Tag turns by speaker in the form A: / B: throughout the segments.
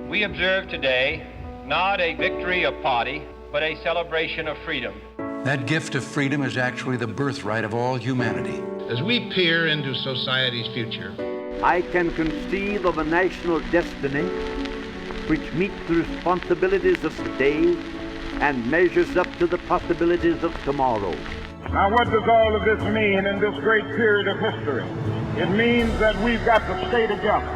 A: We observe today not a victory of party, but a celebration of freedom.
B: That gift of freedom is actually the birthright of all humanity.
C: As we peer into society's future,
D: I can conceive of a national destiny which meets the responsibilities of today and measures up to the possibilities of tomorrow.
E: Now, what does all of this mean in this great period of history? It means that we've got to stay together.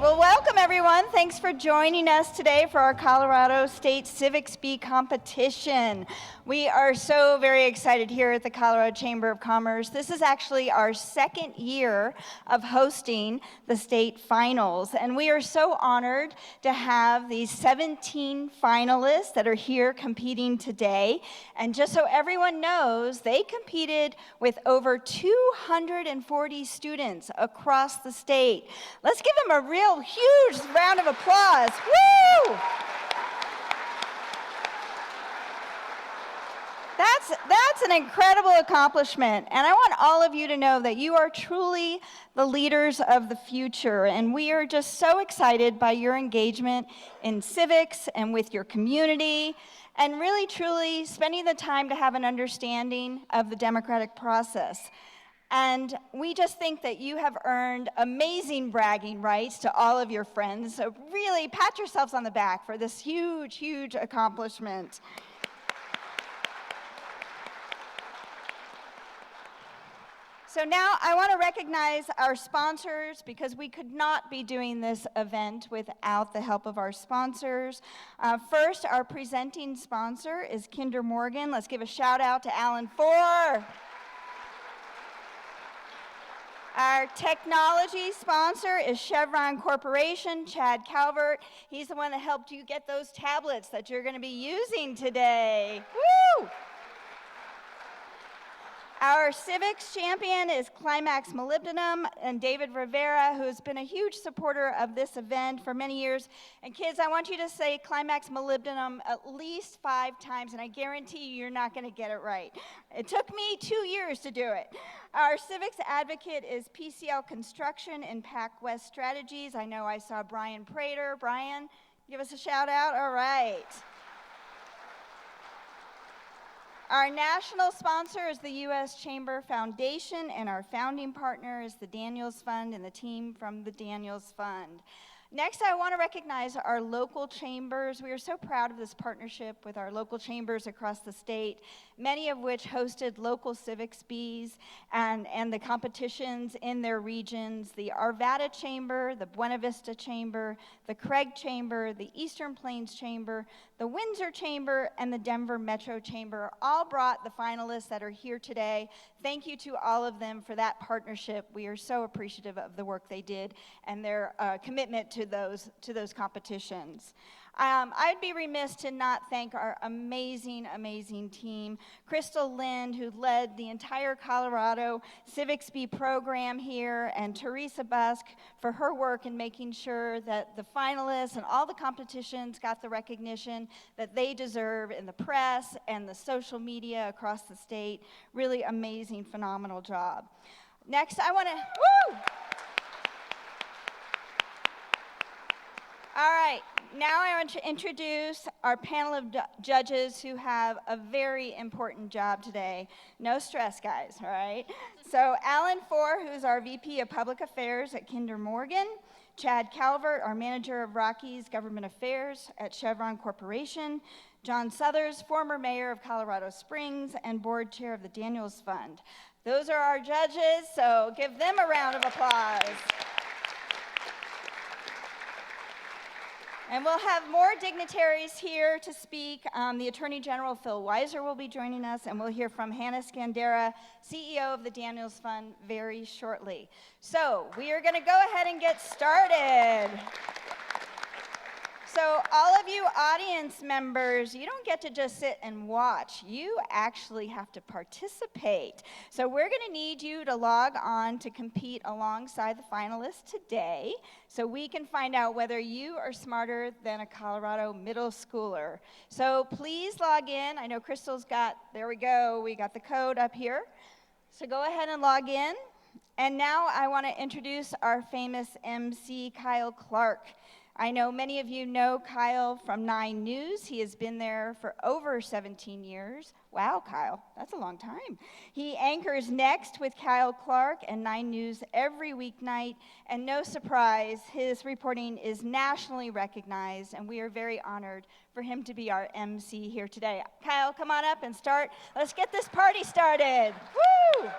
F: Well, welcome everyone. Thanks for joining us today for our Colorado State Civics Bee competition. We are so very excited here at the Colorado Chamber of Commerce. This is actually our second year of hosting the state finals, and we are so honored to have these 17 finalists that are here competing today. And just so everyone knows, they competed with over 240 students across the state. Let's give them a real huge round of applause. Woo! That's an incredible accomplishment, and I want all of you to know that you are truly the leaders of the future, and we are just so excited by your engagement in civics and with your community, and really truly spending the time to have an understanding of the democratic process. And we just think that you have earned amazing bragging rights to all of your friends, so really pat yourselves on the back for this huge, huge accomplishment. So now I want to recognize our sponsors, because we could not be doing this event without the help of our sponsors. First, our presenting sponsor is Kinder Morgan. Let's give a shout out to Alan Four. Our technology sponsor is Chevron Corporation, Chad Calvert. He's the one that helped you get those tablets that you're going to be using today. Woo! Our civics champion is Climax Molybdenum, and David Rivera, who has been a huge supporter of this event for many years. And kids, I want you to say Climax Molybdenum at least 5 times, and I guarantee you're not going to get it right. It took me 2 years to do it. Our civics advocate is PCL Construction and Pac West Strategies. I know I saw Brian Prater. Brian, give us a shout out. All right. Our national sponsor is the U.S. Chamber Foundation, and our founding partner is the Daniels Fund and the team from the Daniels Fund. Next, I want to recognize our local chambers. We are so proud of this partnership with our local chambers across the state, many of which hosted local civics bees and the competitions in their regions. The Arvada Chamber, the Buena Vista Chamber, the Craig Chamber, the Eastern Plains Chamber, the Windsor Chamber, and the Denver Metro Chamber all brought the finalists that are here today. Thank you to all of them for that partnership. We are so appreciative of the work they did and their commitment to those competitions. I'd be remiss to not thank our amazing, amazing team. Crystal Lind, who led the entire Colorado Civics Bee program here, and Teresa Busk for her work in making sure that the finalists and all the competitions got the recognition that they deserve in the press and the social media across the state. Really amazing, phenomenal job. Next, I want to, woo! All right, now I want to introduce our panel of judges who have a very important job today. No stress, guys, all right? So Alan Four, who's our VP of Public Affairs at Kinder Morgan, Chad Calvert, our Manager of Rockies Government Affairs at Chevron Corporation, John Suthers, former mayor of Colorado Springs and board chair of the Daniels Fund. Those are our judges, so give them a round of applause. And we'll have more dignitaries here to speak. The Attorney General, Phil Weiser, will be joining us, and we'll hear from Hannah Scandera, CEO of the Daniels Fund, very shortly. So we are going to go ahead and get started. So all of you audience members, you don't get to just sit and watch. You actually have to participate. So we're going to need you to log on to compete alongside the finalists today so we can find out whether you are smarter than a Colorado middle schooler. So please log in. I know Crystal's got, there we go, we got the code up here. So go ahead and log in. And now I want to introduce our famous MC, Kyle Clark. I know many of you know Kyle from 9 News. He has been there for over 17 years. Wow, Kyle, that's a long time. He anchors Next with Kyle Clark and 9 News every weeknight. And no surprise, his reporting is nationally recognized, and we are very honored for him to be our MC here today. Kyle, come on up and start. Let's get this party started. Woo!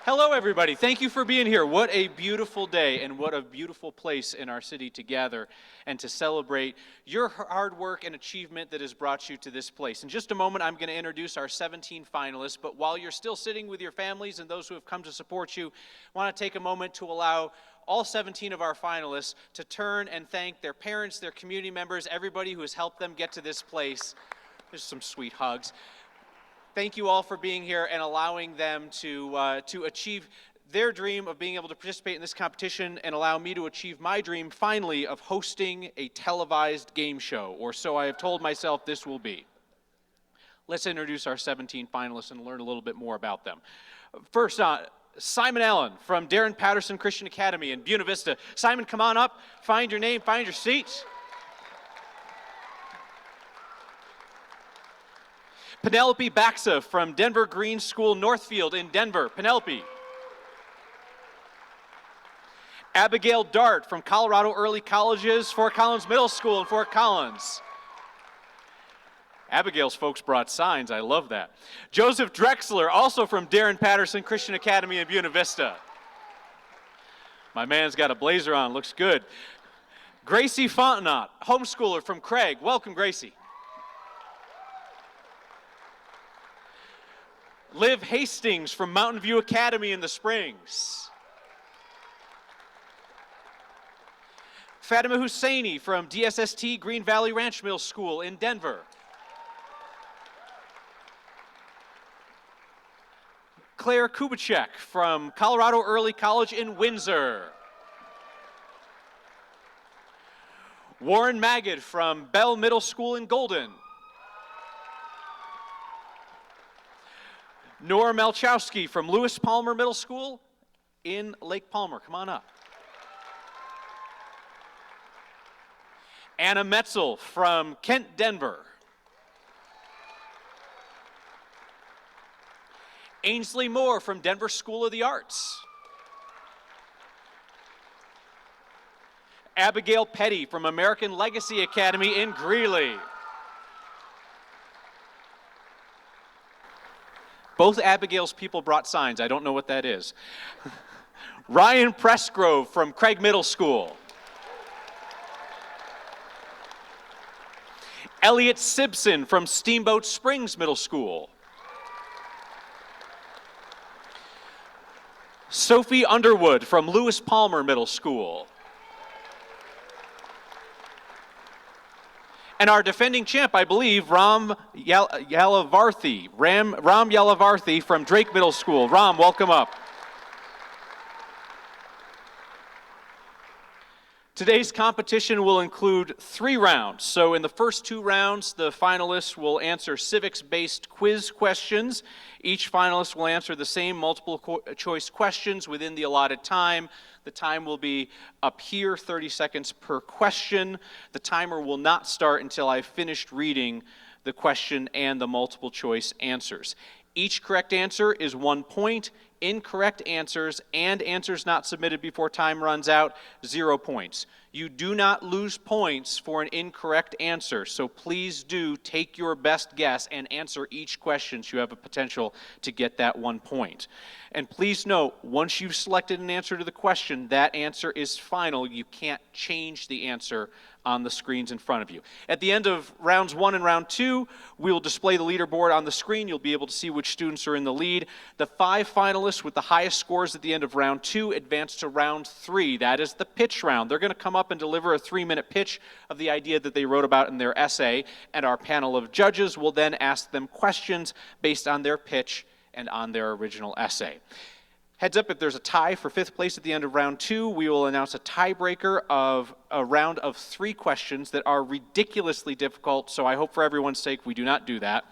G: Hello, everybody. Thank you for being here. What a beautiful day and what a beautiful place in our city to gather and to celebrate your hard work and achievement that has brought you to this place. In just a moment, I'm going to introduce our 17 finalists, but while you're still sitting with your families and those who have come to support you, I want to take a moment to allow all 17 of our finalists to turn and thank their parents, their community members, everybody who has helped them get to this place. There's some sweet hugs. Thank you all for being here and allowing them to achieve their dream of being able to participate in this competition and allow me to achieve my dream, finally, of hosting a televised game show, or so I have told myself this will be. Let's introduce our 17 finalists and learn a little bit more about them. First, Simon Allen from Darren Patterson Christian Academy in Buena Vista. Simon, come on up, find your name, find your seat. Penelope Baxa from Denver Green School Northfield in Denver. Penelope. Abigail Dart from Colorado Early Colleges, Fort Collins Middle School in Fort Collins. Abigail's folks brought signs. I love that. Joseph Drexler, also from Darren Patterson Christian Academy in Buena Vista. My man's got a blazer on. Looks good. Gracie Fontenot, homeschooler from Craig. Welcome, Gracie. Liv Hastings from Mountain View Academy in the Springs. Fatima Husseini from DSST Green Valley Ranch Mill School in Denver. Claire Kubicek from Colorado Early College in Windsor. Warren Magid from Bell Middle School in Golden. Nora Malchowski from Lewis Palmer Middle School in Lake Palmer. Come on up. Anna Metzel from Kent, Denver. Ainsley Moore from Denver School of the Arts. Abigail Petty from American Legacy Academy in Greeley. Both Abigail's people brought signs. I don't know what that is. Ryan Pressgrove from Craig Middle School. Elliot Simpson from Steamboat Springs Middle School. Sophie Underwood from Lewis Palmer Middle School. And our defending champ, I believe, Ram Yalavarthi from Drake Middle School. Ram, welcome up. Today's competition will include 3 rounds. So in the first 2 rounds, the finalists will answer civics-based quiz questions. Each finalist will answer the same multiple choice questions within the allotted time. The time will be up here, 30 seconds per question. The timer will not start until I've finished reading the question and the multiple choice answers. Each correct answer is 1 point. Incorrect answers and answers not submitted before time runs out, 0 points. You do not lose points for an incorrect answer, so please do take your best guess and answer each question so you have a potential to get that 1 point. And please note, once you've selected an answer to the question, that answer is final. You can't change the answer on the screens in front of you. At the end of rounds 1 and round 2, we will display the leaderboard on the screen. You'll be able to see which students are in the lead. The 5 finalists with the highest scores at the end of round 2 advance to round 3. That is the pitch round. They're going to come up and deliver a 3-minute pitch of the idea that they wrote about in their essay, and our panel of judges will then ask them questions based on their pitch and on their original essay. Heads up, if there's a tie for 5th place at the end of round 2, we will announce a tiebreaker of a round of 3 questions that are ridiculously difficult, so I hope for everyone's sake we do not do that.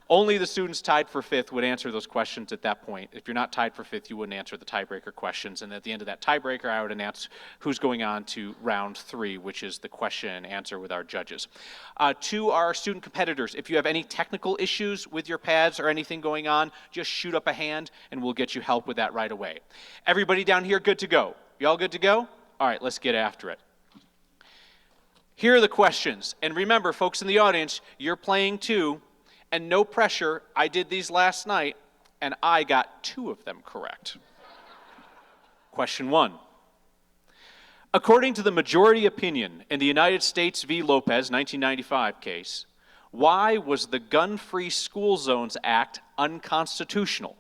G: Only the students tied for 5th would answer those questions at that point. If you're not tied for 5th, you wouldn't answer the tiebreaker questions, and at the end of that tiebreaker, I would announce who's going on to round 3, which is the question and answer with our judges. To our student competitors, if you have any technical issues with your pads or anything going on, just shoot up a hand, and we'll get you help with that right away. Everybody down here good to go? You all good to go? All right, let's get after it. Here are the questions, and remember, folks in the audience, you're playing too. And no pressure, I did these last night, and I got 2 of them correct. Question 1. According to the majority opinion in the United States v. Lopez 1995 case, why was the Gun-Free School Zones Act unconstitutional?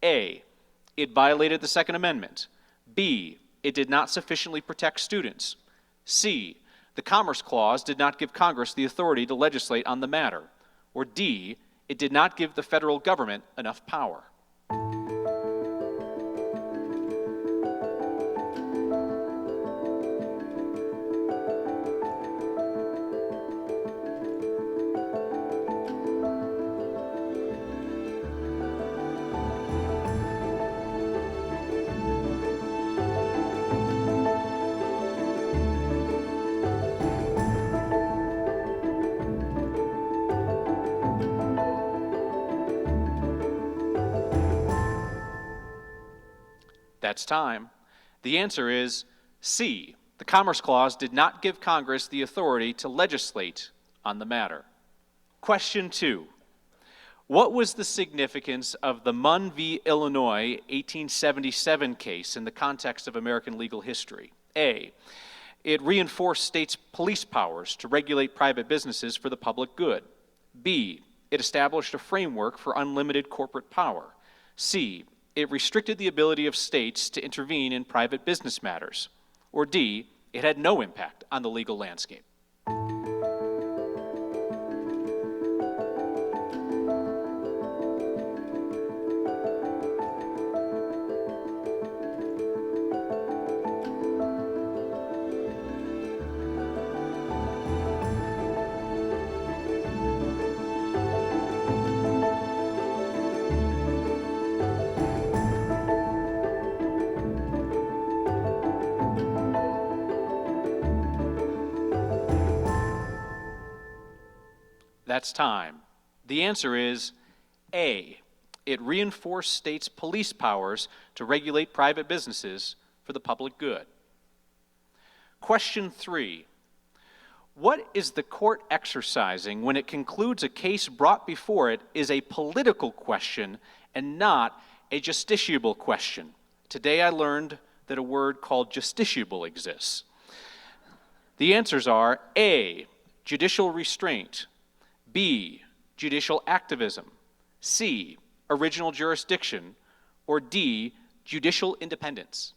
G: A, it violated the Second Amendment. B, it did not sufficiently protect students. C, the Commerce Clause did not give Congress the authority to legislate on the matter. Or D, it did not give the federal government enough power. That's time. The answer is C. The Commerce Clause did not give Congress the authority to legislate on the matter. Question 2. What was the significance of the Munn v. Illinois 1877 case in the context of American legal history? A. It reinforced states' police powers to regulate private businesses for the public good. B. It established a framework for unlimited corporate power. C. It restricted the ability of states to intervene in private business matters. Or D, it had no impact on the legal landscape. That's time. The answer is A. It reinforced states' police powers to regulate private businesses for the public good. Question 3. What is the court exercising when it concludes a case brought before it is a political question and not a justiciable question? Today I learned that a word called justiciable exists. The answers are A. Judicial restraint. B, judicial activism. C, original jurisdiction. Or D, judicial independence.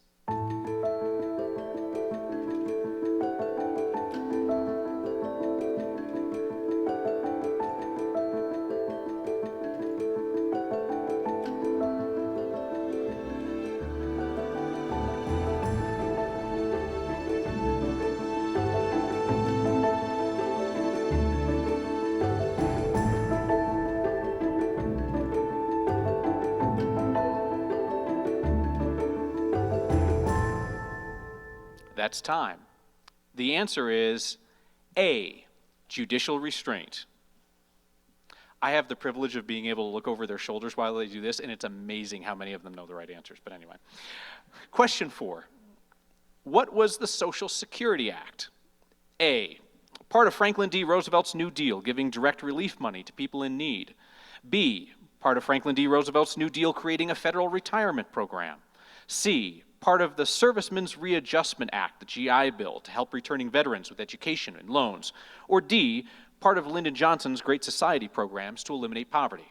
G: That's time. The answer is A, judicial restraint. I have the privilege of being able to look over their shoulders while they do this, and it's amazing how many of them know the right answers. But anyway. Question 4. What was the Social Security Act? A, part of Franklin D. Roosevelt's New Deal, giving direct relief money to people in need. B, part of Franklin D. Roosevelt's New Deal, creating a federal retirement program. C, part of the Servicemen's Readjustment Act, the GI Bill, to help returning veterans with education and loans? Or D, part of Lyndon Johnson's Great Society programs to eliminate poverty?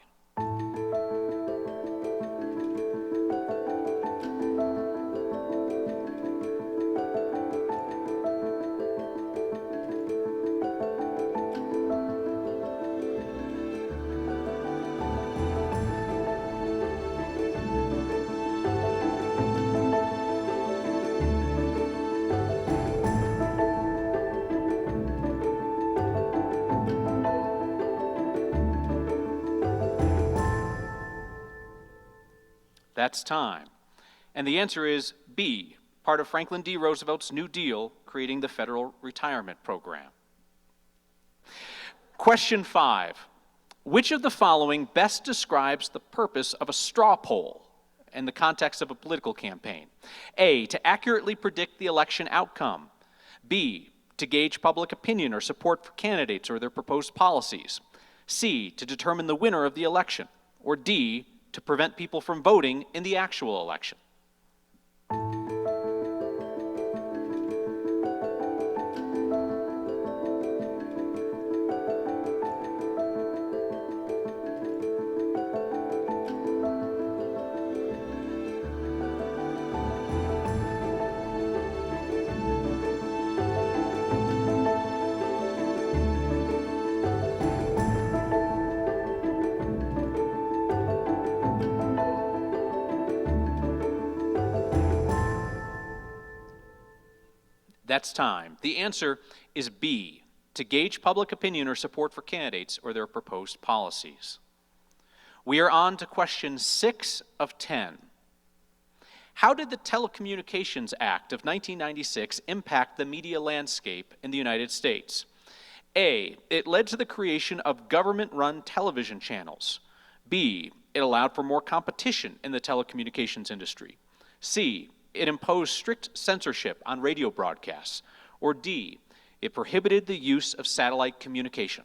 G: That's time. And the answer is B, part of Franklin D. Roosevelt's New Deal, creating the Federal Retirement Program. Question 5. Which of the following best describes the purpose of a straw poll in the context of a political campaign? A, to accurately predict the election outcome. B, to gauge public opinion or support for candidates or their proposed policies. C, to determine the winner of the election. Or D, to prevent people from voting in the actual election. That's time. The answer is B, to gauge public opinion or support for candidates or their proposed policies. We are on to question 6 of 10. How did the Telecommunications Act of 1996 impact the media landscape in the United States? A, it led to the creation of government-run television channels. B, it allowed for more competition in the telecommunications industry. C, it imposed strict censorship on radio broadcasts. Or D, it prohibited the use of satellite communication.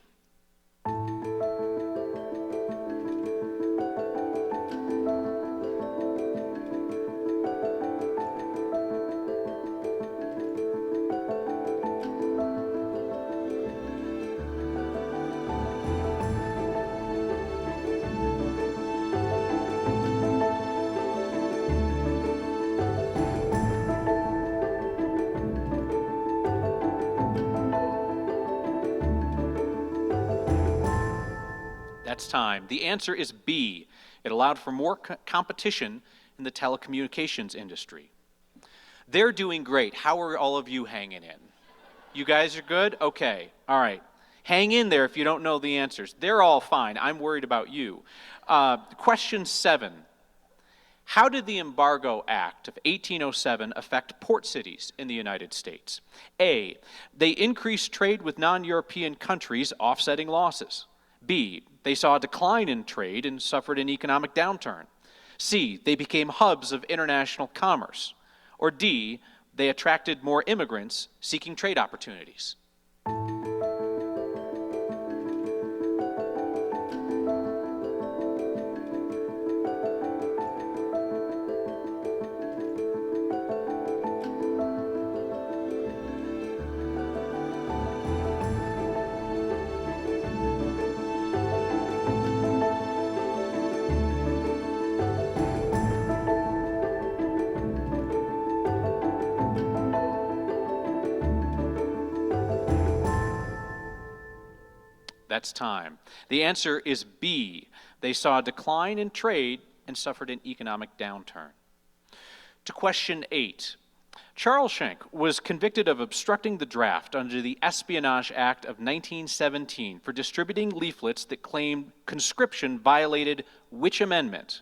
G: That's time. The answer is B. It allowed for more competition in the telecommunications industry. They're doing great. How are all of you hanging in? You guys are good? Okay. All right. Hang in there if you don't know the answers. They're all fine. I'm worried about you. Question 7. How did the Embargo Act of 1807 affect port cities in the United States? A, they increased trade with non-European countries, offsetting losses. B, they saw a decline in trade and suffered an economic downturn. C, they became hubs of international commerce. Or D, they attracted more immigrants seeking trade opportunities. That's time. The answer is B. They saw a decline in trade and suffered an economic downturn. To question 8. Charles Schenck was convicted of obstructing the draft under the Espionage Act of 1917 for distributing leaflets that claimed conscription violated which amendment?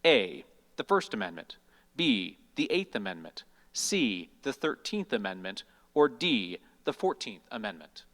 G: A, the First Amendment. B, the Eighth Amendment. C, the 13th Amendment. Or D, the 14th Amendment.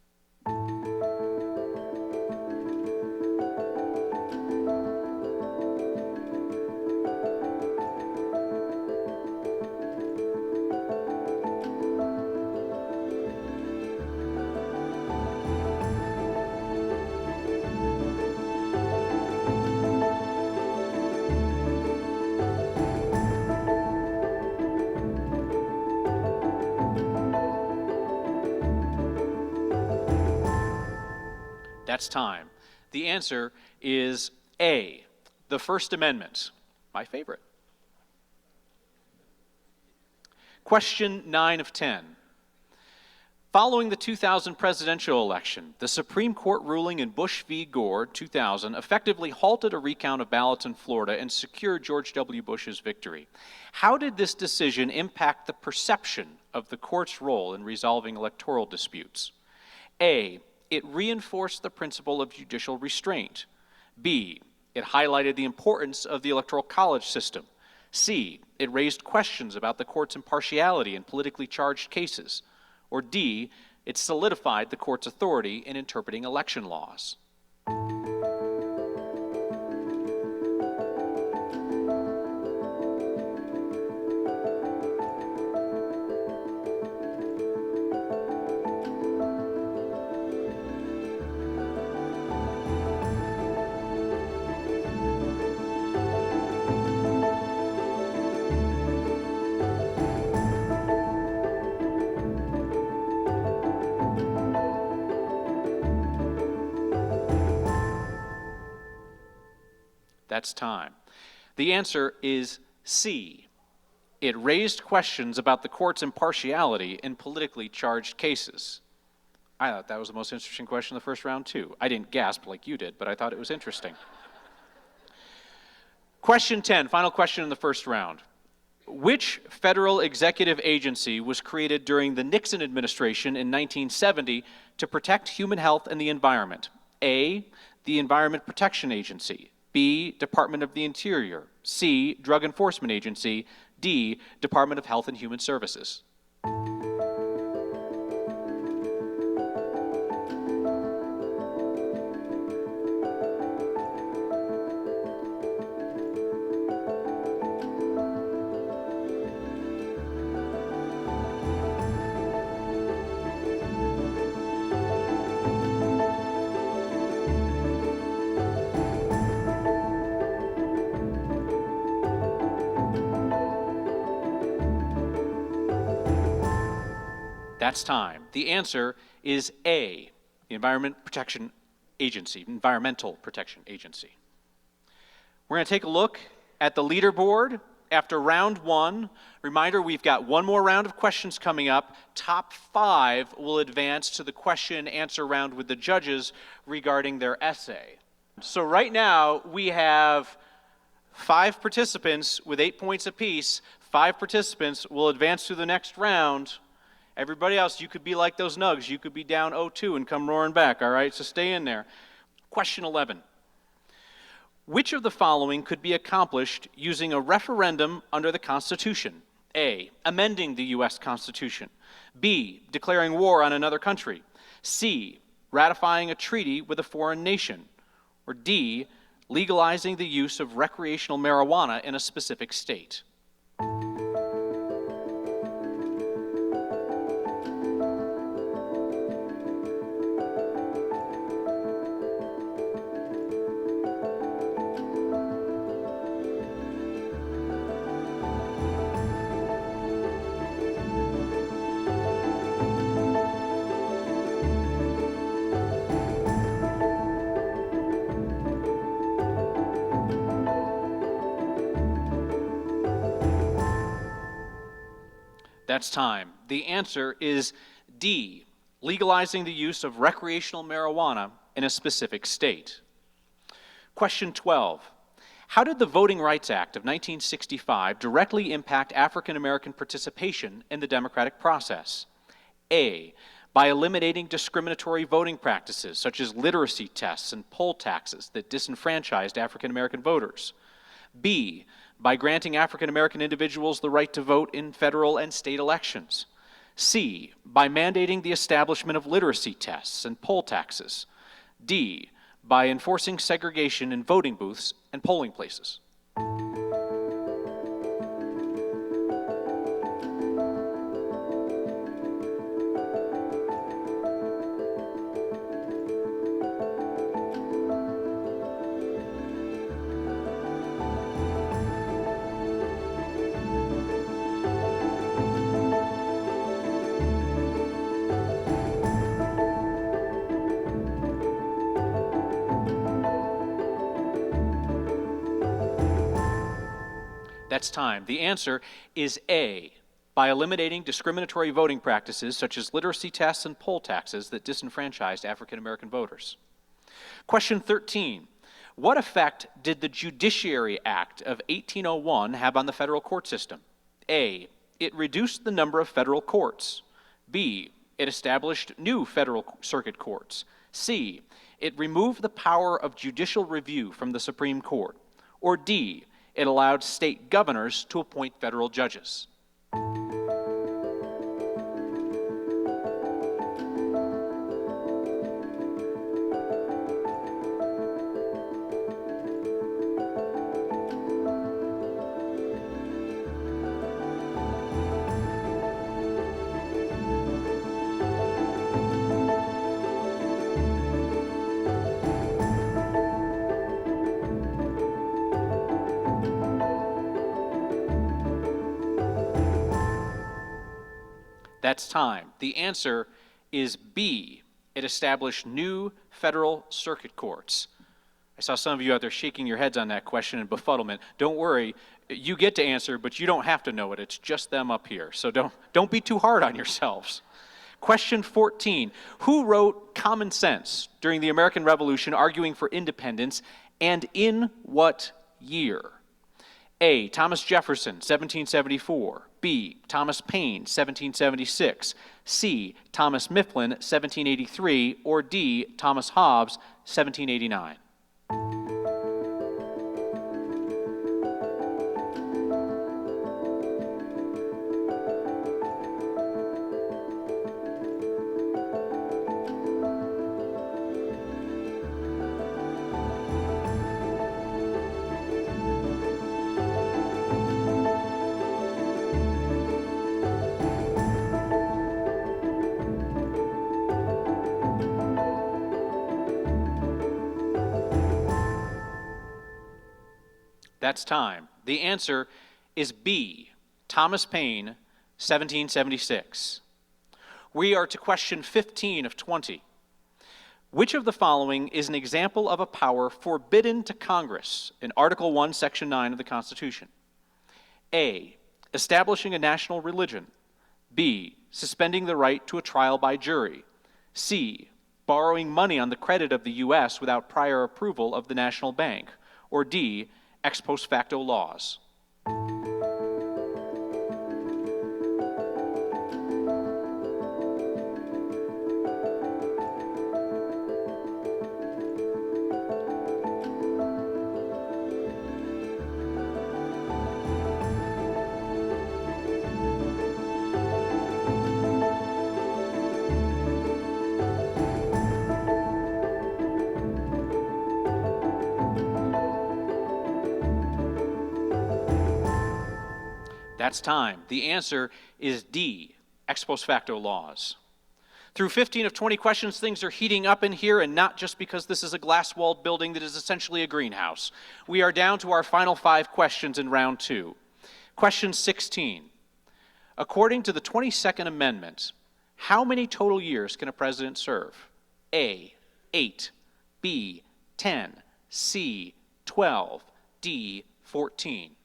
G: That's time. The answer is A, the First Amendment. My favorite. Question 9 of 10. Following the 2000 presidential election, the Supreme Court ruling in Bush v. Gore 2000 effectively halted a recount of ballots in Florida and secured George W. Bush's victory. How did this decision impact the perception of the court's role in resolving electoral disputes? A, it reinforced the principle of judicial restraint. B, it highlighted the importance of the Electoral College system. C, it raised questions about the court's impartiality in politically charged cases. Or D, it solidified the court's authority in interpreting election laws. That's time. The answer is C. It raised questions about the court's impartiality in politically charged cases. I thought that was the most interesting question in the first round, too. I didn't gasp like you did, but I thought it was interesting. Question 10, final question in the first round. Which federal executive agency was created during the Nixon administration in 1970 to protect human health and the environment? A, the Environment Protection Agency. B, Department of the Interior. C, Drug Enforcement Agency. D, Department of Health and Human Services. That's time. The answer is A, the Environmental Protection Agency. We're going to take a look at the leaderboard after round one. Reminder, we've got one more round of questions coming up. Top 5 will advance to the question and answer round with the judges regarding their essay. So right now, we have 5 participants with 8 points apiece. 5 participants will advance to the next round. Everybody else, you could be like those Nugs. You could be down 0-2 and come roaring back, all right? So stay in there. Question 11. Which of the following could be accomplished using a referendum under the Constitution? A, amending the U.S. Constitution. B, declaring war on another country. C, ratifying a treaty with a foreign nation. Or D, legalizing the use of recreational marijuana in a specific state. That's time. The answer is D, legalizing the use of recreational marijuana in a specific state. Question 12. How did the Voting Rights Act of 1965 directly impact African American participation in the democratic process? A, by eliminating discriminatory voting practices such as literacy tests and poll taxes that disenfranchised African American voters. B, by granting African American individuals the right to vote in federal and state elections. C, by mandating the establishment of literacy tests and poll taxes. D, by enforcing segregation in voting booths and polling places. That's time. The answer is A, by eliminating discriminatory voting practices such as literacy tests and poll taxes that disenfranchised African American voters. Question 13. What effect did the Judiciary Act of 1801 have on the federal court system? A, it reduced the number of federal courts. B, it established new federal circuit courts. C, it removed the power of judicial review from the Supreme Court. Or D, it allowed state governors to appoint federal judges. That's time. The answer is B. It established new federal circuit courts. I saw some of you out there shaking your heads on that question in befuddlement. Don't worry, you get to answer, but you don't have to know it. It's just them up here. So don't be too hard on yourselves. Question 14. Who wrote Common Sense during the American Revolution arguing for independence, and in what year? A, Thomas Jefferson, 1774. B, Thomas Paine, 1776. C, Thomas Mifflin, 1783. Or D, Thomas Hobbes, 1789. That's time. The answer is B, Thomas Paine, 1776. We are to question 15 of 20. Which of the following is an example of a power forbidden to Congress in Article 1, Section 9 of the Constitution? A, establishing a national religion. B, suspending the right to a trial by jury. C, borrowing money on the credit of the U.S. without prior approval of the National Bank. Or D, ex post facto laws. That's time. The answer is D, ex post facto laws. Through 15 of 20 questions, things are heating up in here, and not just because this is a glass-walled building that is essentially a greenhouse. We are down to our final 5 questions in round 2. Question 16. According to the 22nd Amendment, how many total years can a president serve? A, 8, B, 10, C, 12, D, 14.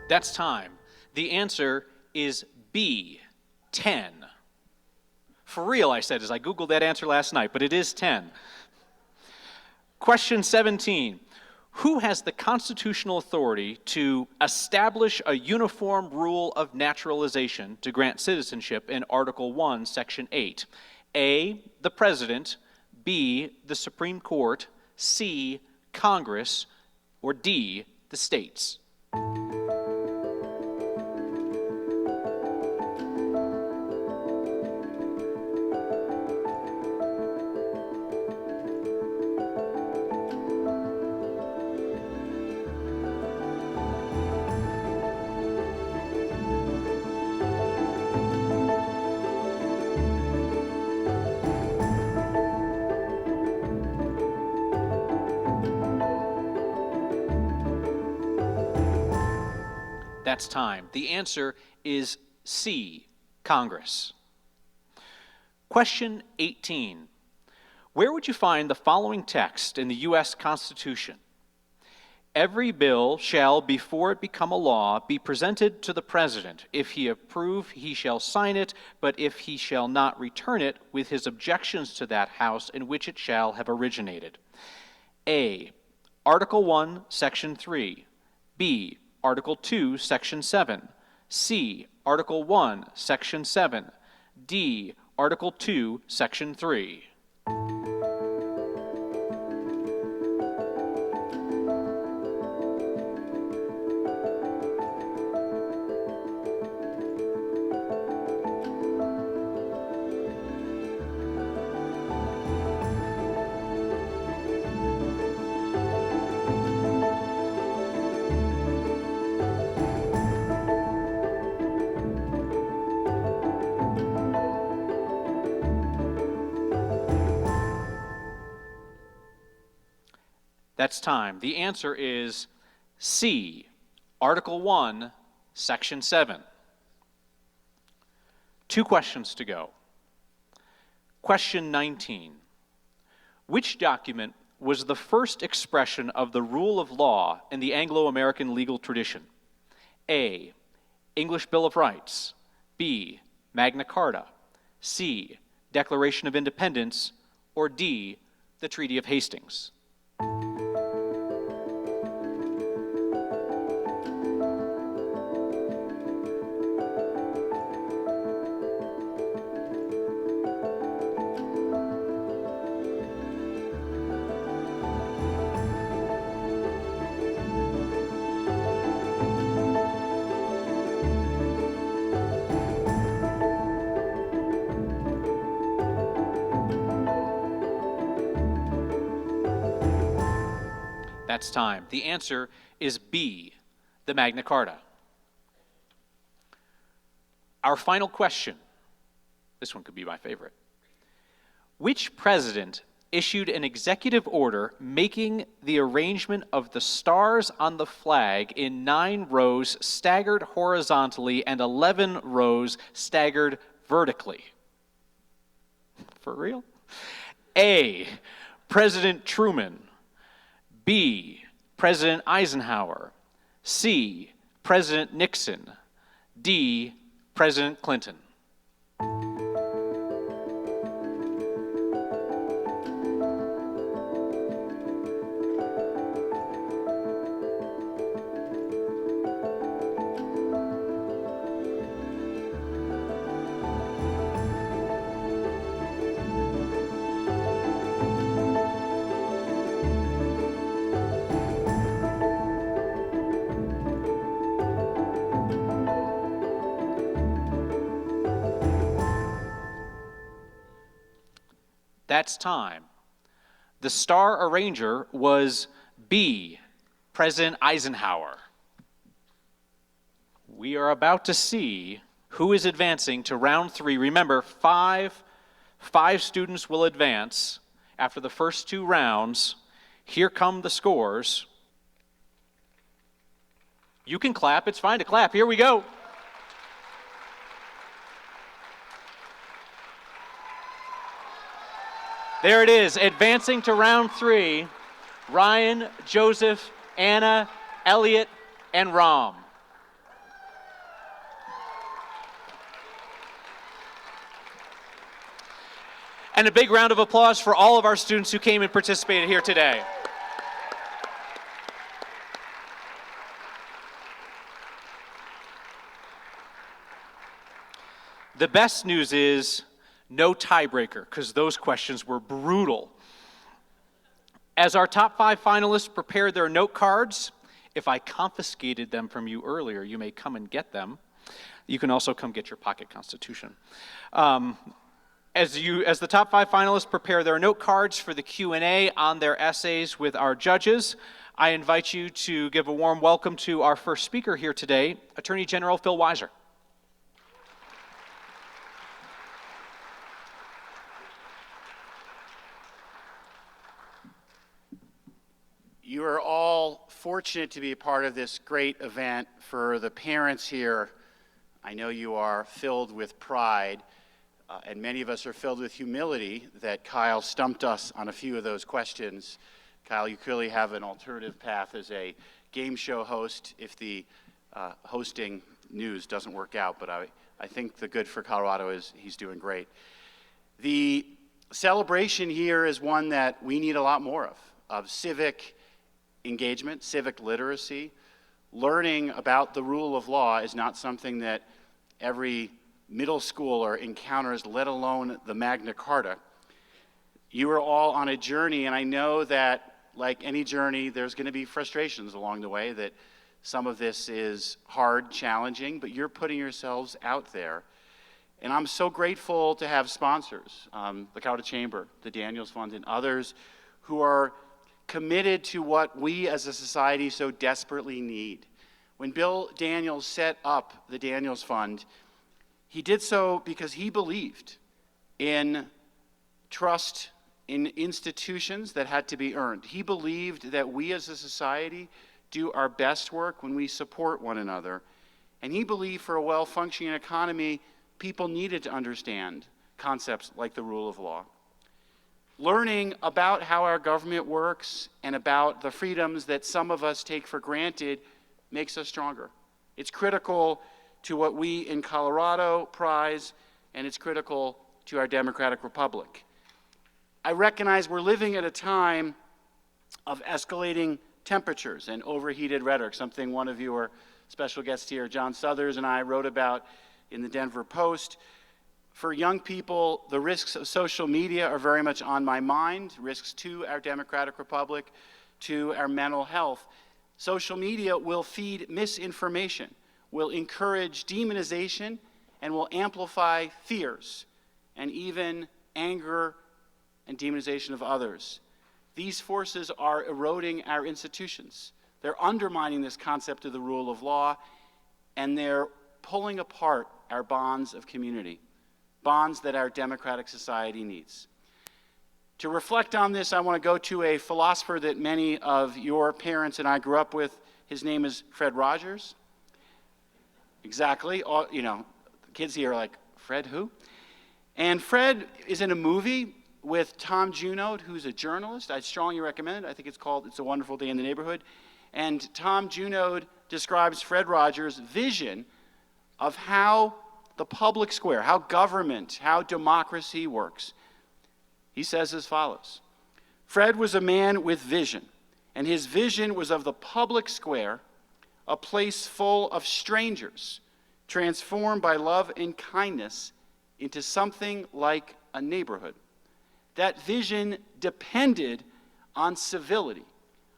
G: That's time. The answer is B, 10. For real, I said, as I Googled that answer last night, but it is 10. Question 17. Who has the constitutional authority to establish a uniform rule of naturalization to grant citizenship in Article 1, Section 8? A, the President. B, the Supreme Court. C, Congress. Or D, the states. That's time. The answer is C, Congress. Question 18. Where would you find the following text in the U.S. Constitution? Every bill shall, before it become a law, be presented to the President. If he approve, he shall sign it, but if he shall not, return it with his objections to that House in which it shall have originated. A, Article 1, Section 3. B, Article 2, Section 7. C, Article 1, Section 7. D, Article 2, Section 3. That's time. The answer is C, Article 1, Section 7. 2 questions to go. Question 19. Which document was the first expression of the rule of law in the Anglo-American legal tradition? A, English Bill of Rights. B, Magna Carta. C, Declaration of Independence. Or D, the Treaty of Hastings. That's time. The answer is B, the Magna Carta. Our final question. This one could be my favorite. Which president issued an executive order making the arrangement of the stars on the flag in 9 rows staggered horizontally and 11 rows staggered vertically? For real? A, President Truman. B, President Eisenhower. C, President Nixon. D, President Clinton. That's time. The star arranger was B, President Eisenhower. We are about to see who is advancing to round 3. Remember, five students will advance after the first 2 rounds. Here come the scores. You can clap. It's fine to clap. Here we go. There it is, advancing to round 3, Ryan, Joseph, Anna, Elliot, and Ram. And a big round of applause for all of our students who came and participated here today. The best news is no tiebreaker, because those questions were brutal. As our top 5 finalists prepared their note cards, if I confiscated them from you earlier, you may come and get them. You can also come get your pocket constitution. As the top 5 finalists prepare their note cards for the Q&A on their essays with our judges, I invite you to give a warm welcome to our first speaker here today, Attorney General Phil Weiser.
H: You are all fortunate to be a part of this great event. For the parents here, I know you are filled with pride, and many of us are filled with humility that Kyle stumped us on a few of those questions. Kyle, you clearly have an alternative path as a game show host if the hosting news doesn't work out, but I think the good for Colorado is he's doing great. The celebration here is one that we need a lot more of civic engagement, civic literacy. Learning about the rule of law is not something that every middle schooler encounters, let alone the Magna Carta. You are all on a journey, and I know that, like any journey, there's going to be frustrations along the way, that some of this is hard, challenging, but you're putting yourselves out there. And I'm so grateful to have sponsors, the Colorado Chamber, the Daniels Fund, and others who are committed to what we as a society so desperately need. When Bill Daniels set up the Daniels Fund, he did so because he believed in trust in institutions that had to be earned. He believed that we as a society do our best work when we support one another. And he believed for a well-functioning economy, people needed to understand concepts like the rule of law. Learning about how our government works and about the freedoms that some of us take for granted makes us stronger. It's critical to what we in Colorado prize, and it's critical to our democratic republic. I recognize we're living at a time of escalating temperatures and overheated rhetoric, something one of your special guests here, John Suthers, and I wrote about in the Denver Post. For young people, the risks of social media are very much on my mind, risks to our democratic republic, to our mental health. Social media will feed misinformation, will encourage demonization, and will amplify fears and even anger and demonization of others. These forces are eroding our institutions. They're undermining this concept of the rule of law, and they're pulling apart our bonds of community, bonds that our democratic society needs. To reflect on this, I want to go to a philosopher that many of your parents and I grew up with. His name is Fred Rogers. Exactly. You know, the kids here are like, Fred who? And Fred is in a movie with Tom Junod, who's a journalist. I strongly recommend it. I think it's called It's a Wonderful Day in the Neighborhood. And Tom Junod describes Fred Rogers' vision of how the public square, how government, how democracy works. He says as follows: Fred was a man with vision, and his vision was of the public square, a place full of strangers, transformed by love and kindness into something like a neighborhood. That vision depended on civility,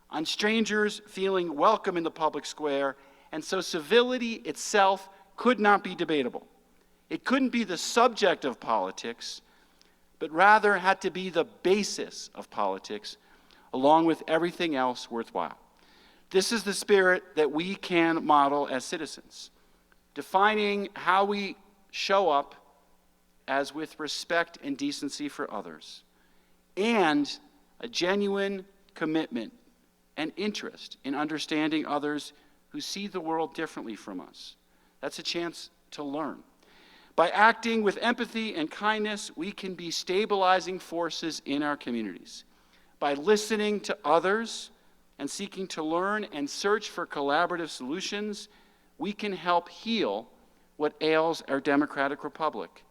H: on strangers feeling welcome in the public square, and so civility itself could not be debatable. It couldn't be the subject of politics, but rather had to be the basis of politics, along with everything else worthwhile. This is the spirit that we can model as citizens, defining how we show up as with respect and decency for others, and a genuine commitment and interest in understanding others who see the world differently from us. That's a chance to learn. By acting with empathy and kindness, we can be stabilizing forces in our communities. By listening to others and seeking to learn and search for collaborative solutions, we can help heal what ails our democratic republic.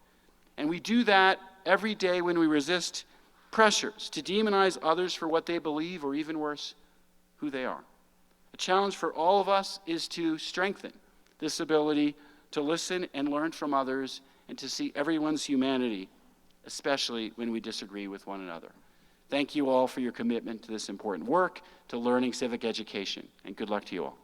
H: And we do that every day when we resist pressures to demonize others for what they believe, or even worse, who they are. A challenge for all of us is to strengthen this ability to listen and learn from others and to see everyone's humanity, especially when we disagree with one another. Thank you all for your commitment to this important work, to learning civic education, and good luck to you all.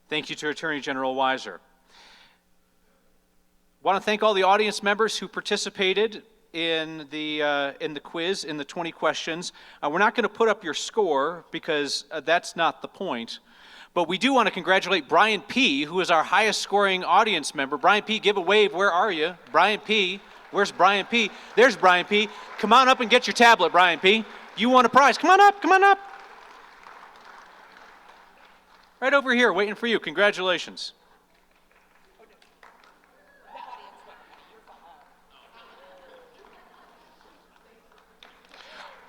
G: Thank you to Attorney General Weiser. I want to thank all the audience members who participated in the quiz, in the 20 questions. We're not going to put up your score because that's not the point. But we do want to congratulate Brian P., who is our highest scoring audience member. Brian P., give a wave. Where are you? Brian P., where's Brian P.? There's Brian P. Come on up and get your tablet, Brian P. You won a prize. Come on up, come on up. Right over here, waiting for you. Congratulations.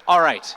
G: All right.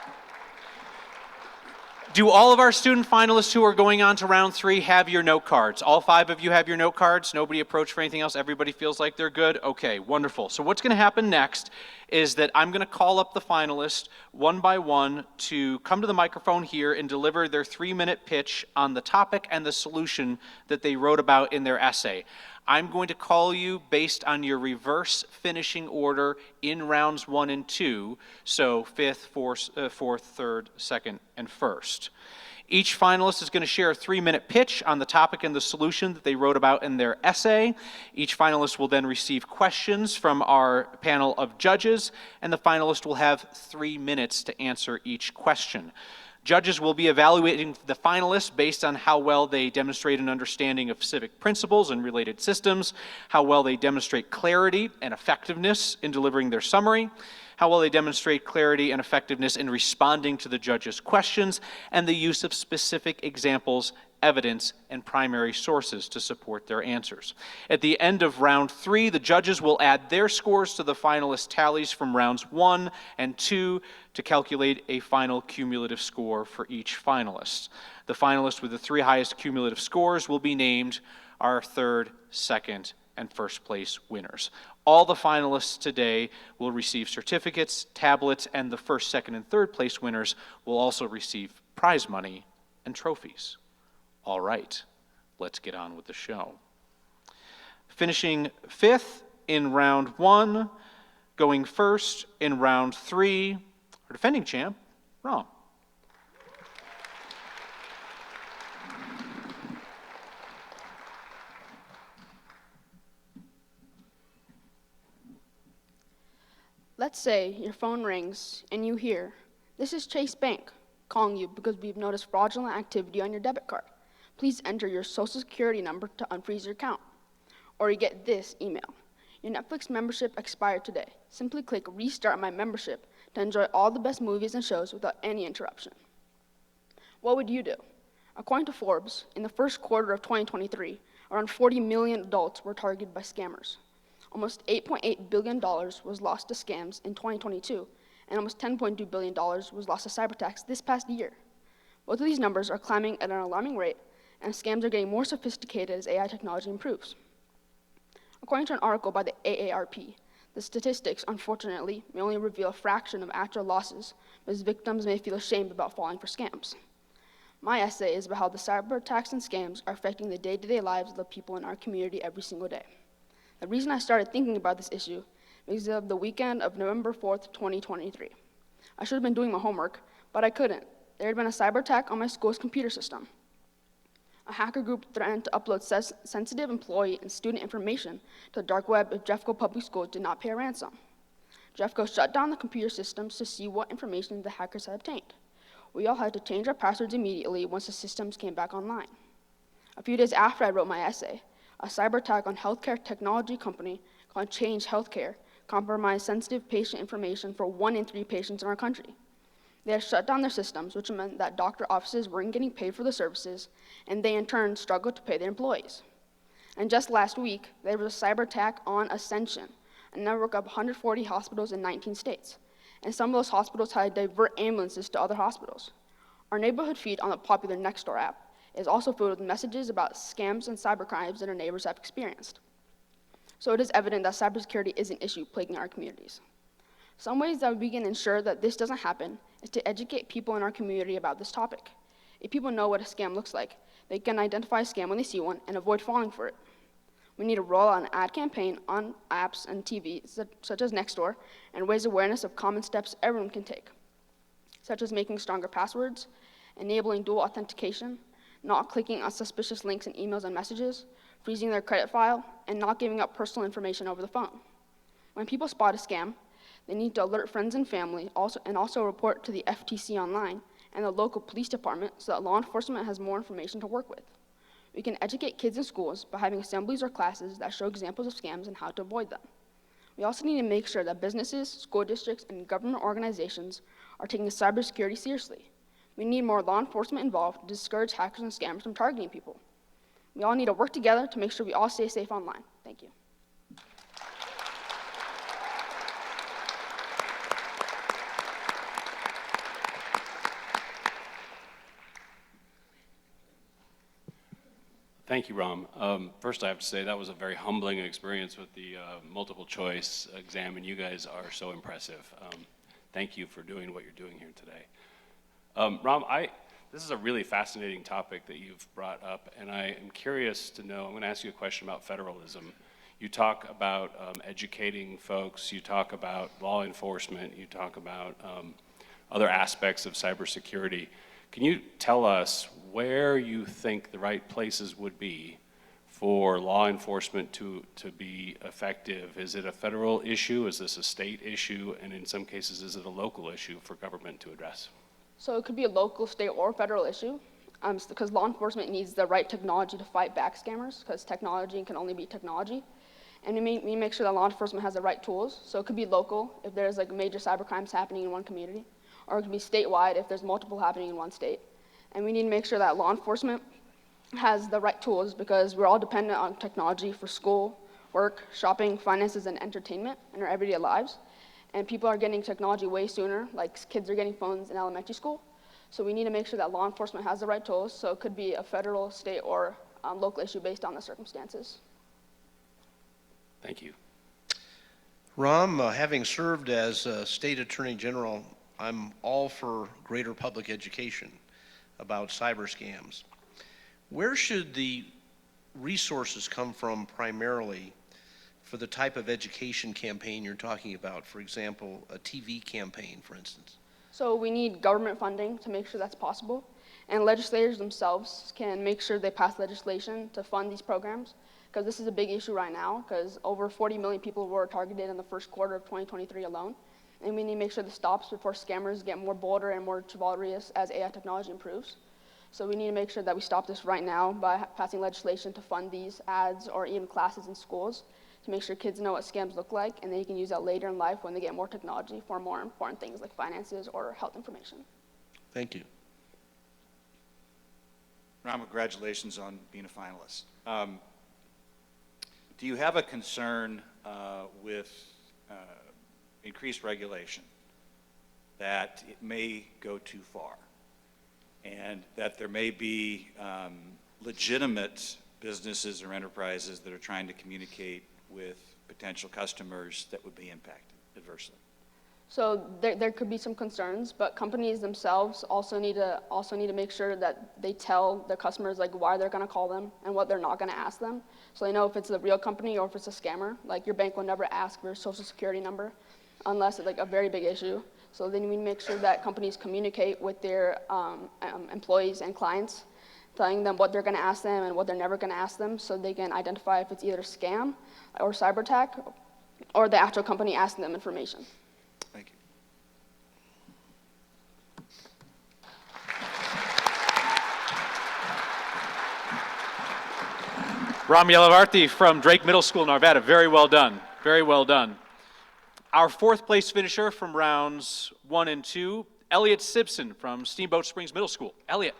G: Do all of our student finalists who are going on to round 3 have your note cards? All 5 of you have your note cards? Nobody approached for anything else? Everybody feels like they're good? Okay, wonderful. So what's going to happen next is that I'm going to call up the finalists one by one to come to the microphone here and deliver their 3-minute pitch on the topic and the solution that they wrote about in their essay. I'm going to call you based on your reverse finishing order in rounds 1 and 2, so 5th, 4th, 3rd, 2nd, and 1st. Each finalist is going to share a 3-minute pitch on the topic and the solution that they wrote about in their essay. Each finalist will then receive questions from our panel of judges, and the finalist will have 3 minutes to answer each question. Judges will be evaluating the finalists based on how well they demonstrate an understanding of civic principles and related systems, how well they demonstrate clarity and effectiveness in delivering their summary, how well they demonstrate clarity and effectiveness in responding to the judges' questions, and the use of specific examples, evidence, and primary sources to support their answers. At the end of round 3, the judges will add their scores to the finalist tallies from rounds 1 and 2 to calculate a final cumulative score for each finalist. The finalist with the 3 highest cumulative scores will be named our 3rd, 2nd, and 1st place winners. All the finalists today will receive certificates, tablets, and the 1st, 2nd, and 3rd place winners will also receive prize money and trophies. All right, let's get on with the show. Finishing 5th in round 1, going 1st in round 3, our defending champ, Rom.
I: Let's say your phone rings and you hear, "This is Chase Bank calling you because we've noticed fraudulent activity on your debit card. Please enter your social security number to unfreeze your account." Or you get this email, "Your Netflix membership expired today. Simply click restart my membership to enjoy all the best movies and shows without any interruption." What would you do? According to Forbes, in the first quarter of 2023, around 40 million adults were targeted by scammers. Almost $8.8 billion was lost to scams in 2022, and almost $10.2 billion was lost to cyber attacks this past year. Both of these numbers are climbing at an alarming rate, and scams are getting more sophisticated as AI technology improves. According to an article by the AARP, the statistics, unfortunately, may only reveal a fraction of actual losses, as victims may feel ashamed about falling for scams. My essay is about how the cyber attacks and scams are affecting the day-to-day lives of the people in our community every single day. The reason I started thinking about this issue is of the weekend of November 4th, 2023. I should have been doing my homework, but I couldn't. There had been a cyber attack on my school's computer system. A hacker group threatened to upload sensitive employee and student information to the dark web if Jeffco Public Schools did not pay a ransom. Jeffco shut down the computer systems to see what information the hackers had obtained. We all had to change our passwords immediately once the systems came back online. A few days after I wrote my essay, a cyber attack on healthcare technology company called Change Healthcare compromised sensitive patient information for 1 in 3 patients in our country. They had shut down their systems, which meant that doctor offices weren't getting paid for the services, and they in turn struggled to pay their employees. And just last week, there was a cyber attack on Ascension, a network of 140 hospitals in 19 states. And some of those hospitals had to divert ambulances to other hospitals. Our neighborhood feed on the popular Nextdoor app is also filled with messages about scams and cybercrimes that our neighbors have experienced. So it is evident that cybersecurity is an issue plaguing our communities. Some ways that we can ensure that this doesn't happen is to educate people in our community about this topic. If people know what a scam looks like, they can identify a scam when they see one and avoid falling for it. We need to roll out an ad campaign on apps and TV, such as Nextdoor, and raise awareness of common steps everyone can take, such as making stronger passwords, enabling dual authentication, not clicking on suspicious links in emails and messages, freezing their credit file, and not giving up personal information over the phone. When people spot a scam, they need to alert friends and family and also report to the FTC online and the local police department so that law enforcement has more information to work with. We can educate kids in schools by having assemblies or classes that show examples of scams and how to avoid them. We also need to make sure that businesses, school districts, and government organizations are taking cybersecurity seriously. We need more law enforcement involved to discourage hackers and scammers from targeting people. We all need to work together to make sure we all stay safe online. Thank you.
J: Thank you, Ram. First, I have to say that was a very humbling experience with the multiple choice exam, and you guys are so impressive. Thank you for doing what you're doing here today. Ram, this is a really fascinating topic that you've brought up, and I am curious to know, I'm going to ask you a question about federalism. You talk about educating folks, you talk about law enforcement, you talk about other aspects of cybersecurity. Can you tell us where you think the right places would be for law enforcement to be effective? Is it a federal issue? Is this a state issue? And in some cases, is it a local issue for government to address?
I: So it could be a local, state, or federal issue, because law enforcement needs the right technology to fight back scammers, because technology can only be technology. And we make sure that law enforcement has the right tools. So it could be local if there's like major cyber crimes happening in one community, or it could be statewide if there's multiple happening in one state. And we need to make sure that law enforcement has the right tools, because we're all dependent on technology for school, work, shopping, finances, and entertainment in our everyday lives. And people are getting technology way sooner, like kids are getting phones in elementary school. So we need to make sure that law enforcement has the right tools, so it could be a federal, state, or local issue based on the circumstances.
J: Thank you.
K: Ram, having served as State Attorney General, I'm all for greater public education about cyber scams. Where should the resources come from primarily for the type of education campaign you're talking about? For example, a TV campaign, for instance.
I: So we need government funding to make sure that's possible. And legislators themselves can make sure they pass legislation to fund these programs, because this is a big issue right now, because over 40 million people were targeted in the first quarter of 2023 alone. And we need to make sure this stops before scammers get more bolder and more chivalrous as AI technology improves. So we need to make sure that we stop this right now by passing legislation to fund these ads or even classes in schools to make sure kids know what scams look like, and they can use that later in life when they get more technology for more important things like finances or health information.
K: Thank you.
L: Ram, congratulations on being a finalist. Do you have a concern with increased regulation, that it may go too far, and that there may be legitimate businesses or enterprises that are trying to communicate with potential customers that would be impacted adversely?
I: So there could be some concerns, but companies themselves also need to make sure that they tell their customers like why they're going to call them and what they're not going to ask them. So they know if it's a real company or if it's a scammer. Like your bank will never ask for your social security number unless it's like a very big issue. So then we make sure that companies communicate with their employees and clients, telling them what they're going to ask them and what they're never going to ask them, so they can identify if it's either a scam or cyber attack or the actual company asking them information.
L: Thank you.
G: Ram Yelavarthi from Drake Middle School, Arvada. Very well done. Very well done. Our fourth place finisher from rounds 1 and 2, Elliot Simpson from Steamboat Springs Middle School. Elliot.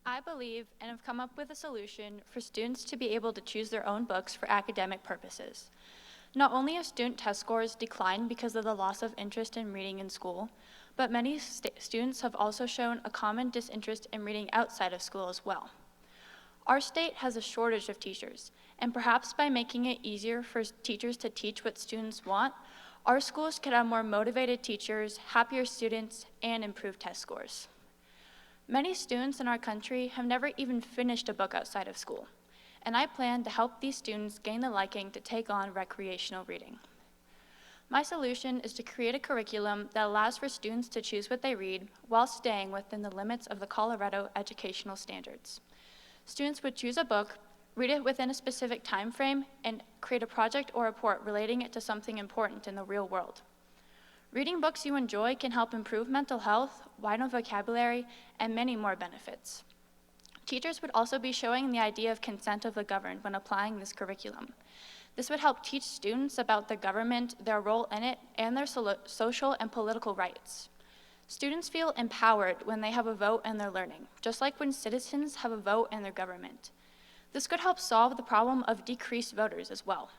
M: I believe and have come up with a solution for students to be able to choose their own books for academic purposes. Not only have student test scores declined because of the loss of interest in reading in school, but many students have also shown a common disinterest in reading outside of school as well. Our state has a shortage of teachers, and perhaps by making it easier for teachers to teach what students want, our schools could have more motivated teachers, happier students, and improved test scores. Many students in our country have never even finished a book outside of school, and I plan to help these students gain the liking to take on recreational reading. My solution is to create a curriculum that allows for students to choose what they read while staying within the limits of the Colorado educational standards. Students would choose a book Read it within a specific time frame and create a project or report relating it to something important in the real world. Reading books you enjoy can help improve mental health, widen vocabulary, and many more benefits. Teachers would also be showing the idea of consent of the governed when applying this curriculum. This would help teach students about the government, their role in it, and their social and political rights. Students feel empowered when they have a vote in their learning, just like when citizens have a vote in their government. This could help solve the problem of decreased voters as well.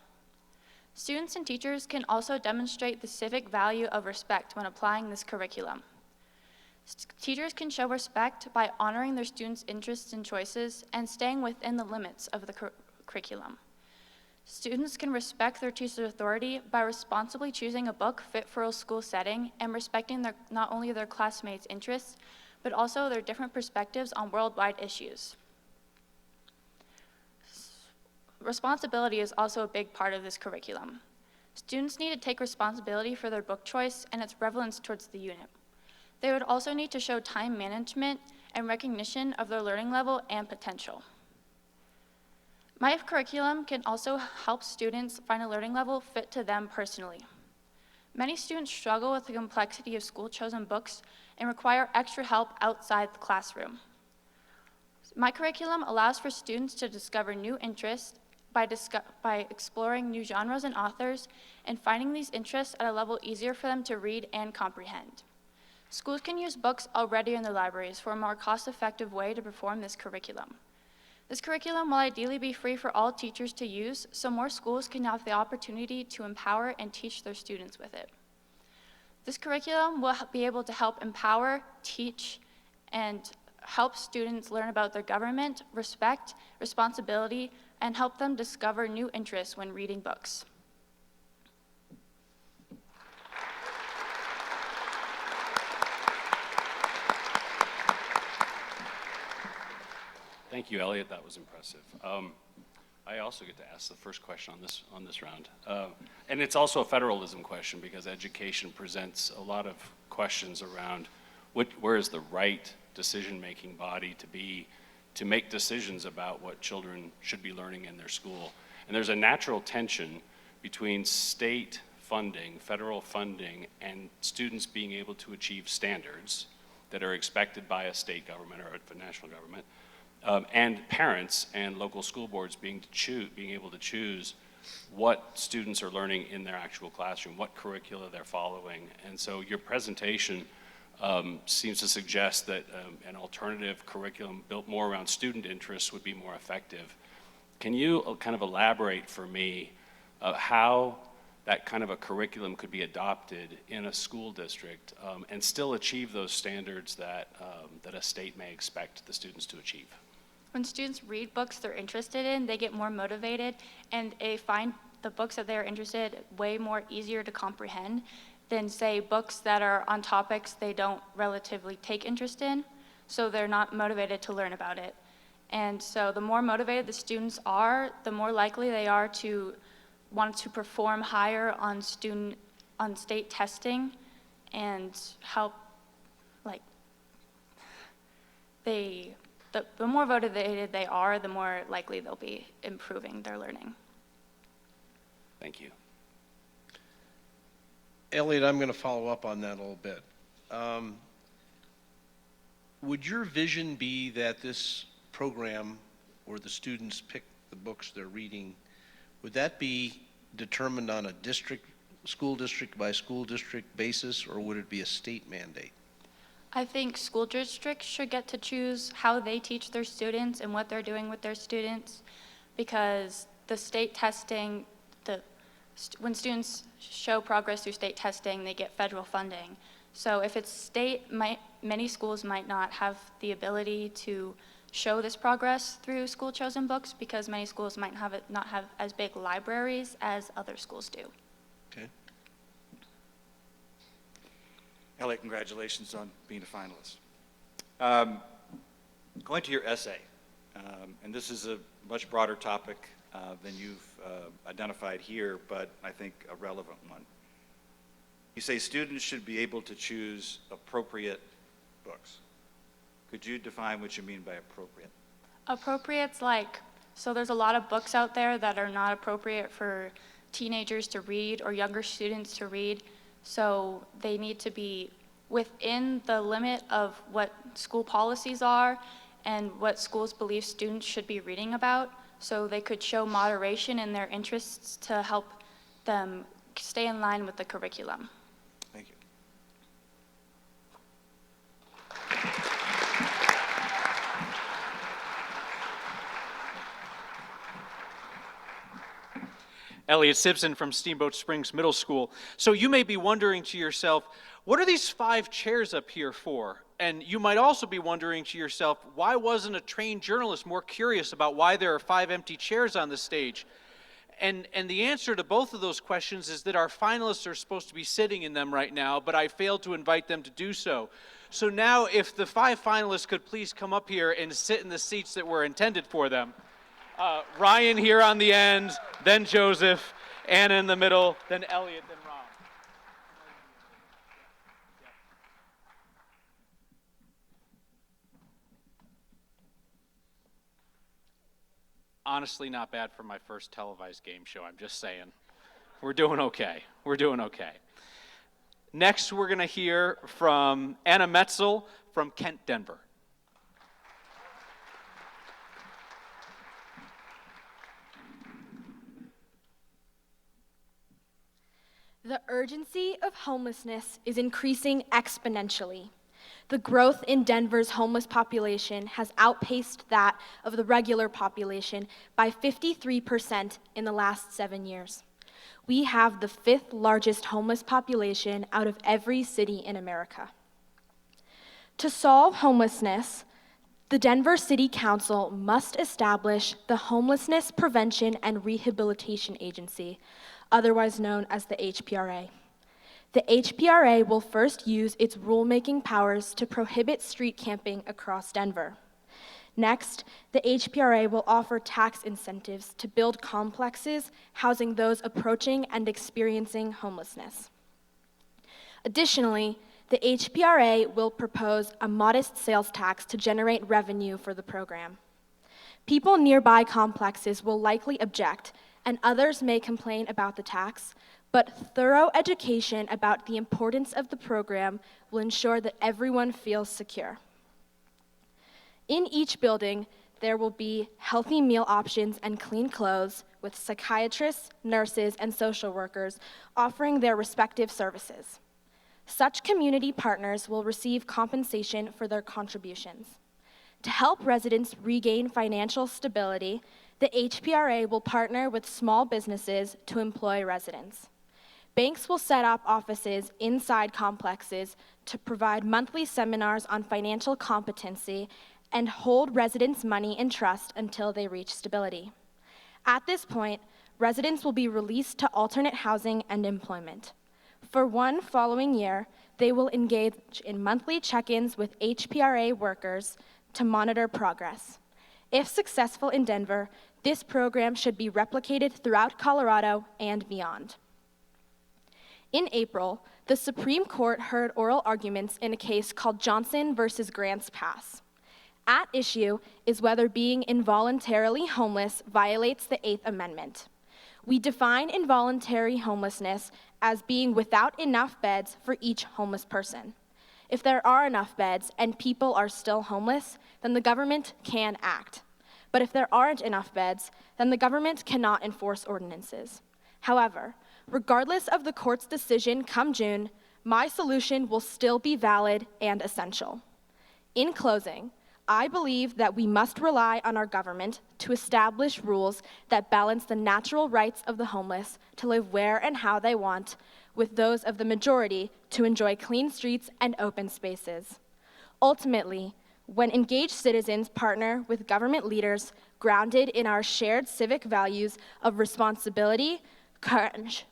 M: Students and teachers can also demonstrate the civic value of respect when applying this curriculum. Teachers can show respect by honoring their students' interests and choices and staying within the limits of the curriculum. Students can respect their teacher's authority by responsibly choosing a book fit for a school setting and respecting not only their classmates' interests, but also their different perspectives on worldwide issues. Responsibility is also a big part of this curriculum. Students need to take responsibility for their book choice and its relevance towards the unit. They would also need to show time management and recognition of their learning level and potential. My curriculum can also help students find a learning level fit to them personally. Many students struggle with the complexity of school-chosen books and require extra help outside the classroom. My curriculum allows for students to discover new interests by exploring new genres and authors and finding these interests at a level easier for them to read and comprehend. Schools can use books already in their libraries for a more cost-effective way to perform this curriculum. This curriculum will ideally be free for all teachers to use, so more schools can have the opportunity to empower and teach their students with it. This curriculum will be able to help empower, teach, and help students learn about their government, respect, responsibility, and help them discover new interests when reading books.
J: Thank you, Elliot. That was impressive. I also get to ask the first question on this round. And it's also a federalism question because education presents a lot of questions around where is the right decision-making body to be to make decisions about what children should be learning in their school. And there's a natural tension between state funding, federal funding, and students being able to achieve standards that are expected by a state government or a national government, and parents and local school boards being able to choose what students are learning in their actual classroom, what curricula they're following. And so your presentation seems to suggest that an alternative curriculum built more around student interests would be more effective. Can you kind of elaborate for me how that kind of a curriculum could be adopted in a school district and still achieve those standards that a state may expect the students to achieve?
M: When students read books they're interested in, they get more motivated and they find the books that they're interested in way more easier to comprehend than, say, books that are on topics they don't relatively take interest in, so they're not motivated to learn about it. And so the more motivated the students are, the more likely they are to want to perform higher on state testing and help, like, the more motivated they are, the more likely they'll be improving their learning.
J: Thank you.
K: Elliot, I'm going to follow up on that a little bit. Would your vision be that this program, where the students pick the books they're reading, would that be determined on a school district by school district basis, or would it be a state mandate?
M: I think school districts should get to choose how they teach their students and what they're doing with their students, because the state testing, when students show progress through state testing, they get federal funding. So if it's state, many schools might not have the ability to show this progress through school-chosen books because many schools might not have as big libraries as other schools do.
K: Okay.
L: Elliot, congratulations on being a finalist. Going to your essay, and this is a much broader topic than you've identified here, but I think a relevant one. You say students should be able to choose appropriate books. Could you define what you mean by appropriate?
M: Appropriate's like So there's a lot of books out there that are not appropriate for teenagers to read or younger students to read. So they need to be within the limit of what school policies are and what schools believe students should be reading about. So they could show moderation in their interests to help them stay in line with the curriculum.
L: Thank you.
G: Elliot Simpson from Steamboat Springs Middle School. So you may be wondering to yourself, what are these 5 chairs up here for? And you might also be wondering to yourself, why wasn't a trained journalist more curious about why there are 5 empty chairs on the stage? And the answer to both of those questions is that our finalists are supposed to be sitting in them right now, but I failed to invite them to do so. So now if the 5 finalists could please come up here and sit in the seats that were intended for them. Ryan here on the end, then Joseph, Anna in the middle, then Elliot, then Ron. Honestly, not bad for my first televised game show, I'm just saying. We're doing okay. We're doing okay. Next, we're going to hear from Anna Metzel from Kent, Denver.
N: The urgency of homelessness is increasing exponentially. The growth in Denver's homeless population has outpaced that of the regular population by 53% in the last 7 years. We have the 5th largest homeless population out of every city in America. To solve homelessness, the Denver City Council must establish the Homelessness Prevention and Rehabilitation Agency, otherwise known as the HPRA. The HPRA will first use its rulemaking powers to prohibit street camping across Denver. Next, the HPRA will offer tax incentives to build complexes housing those approaching and experiencing homelessness. Additionally, the HPRA will propose a modest sales tax to generate revenue for the program. People nearby complexes will likely object, and others may complain about the tax, but thorough education about the importance of the program will ensure that everyone feels secure. In each building, there will be healthy meal options and clean clothes with psychiatrists, nurses, and social workers offering their respective services. Such community partners will receive compensation for their contributions. To help residents regain financial stability, the HPRA will partner with small businesses to employ residents. Banks will set up offices inside complexes to provide monthly seminars on financial competency and hold residents' money in trust until they reach stability. At this point, residents will be released to alternate housing and employment. For one following year, they will engage in monthly check-ins with HPRA workers to monitor progress. If successful in Denver, this program should be replicated throughout Colorado and beyond. In April, the Supreme Court heard oral arguments in a case called Johnson versus Grants Pass. At issue is whether being involuntarily homeless violates the 8th Amendment. We define involuntary homelessness as being without enough beds for each homeless person. If there are enough beds and people are still homeless, then the government can act. But if there aren't enough beds, then the government cannot enforce ordinances. However, regardless of the court's decision come June, my solution will still be valid and essential. In closing, I believe that we must rely on our government to establish rules that balance the natural rights of the homeless to live where and how they want with those of the majority to enjoy clean streets and open spaces. Ultimately, when engaged citizens partner with government leaders grounded in our shared civic values of responsibility, courage,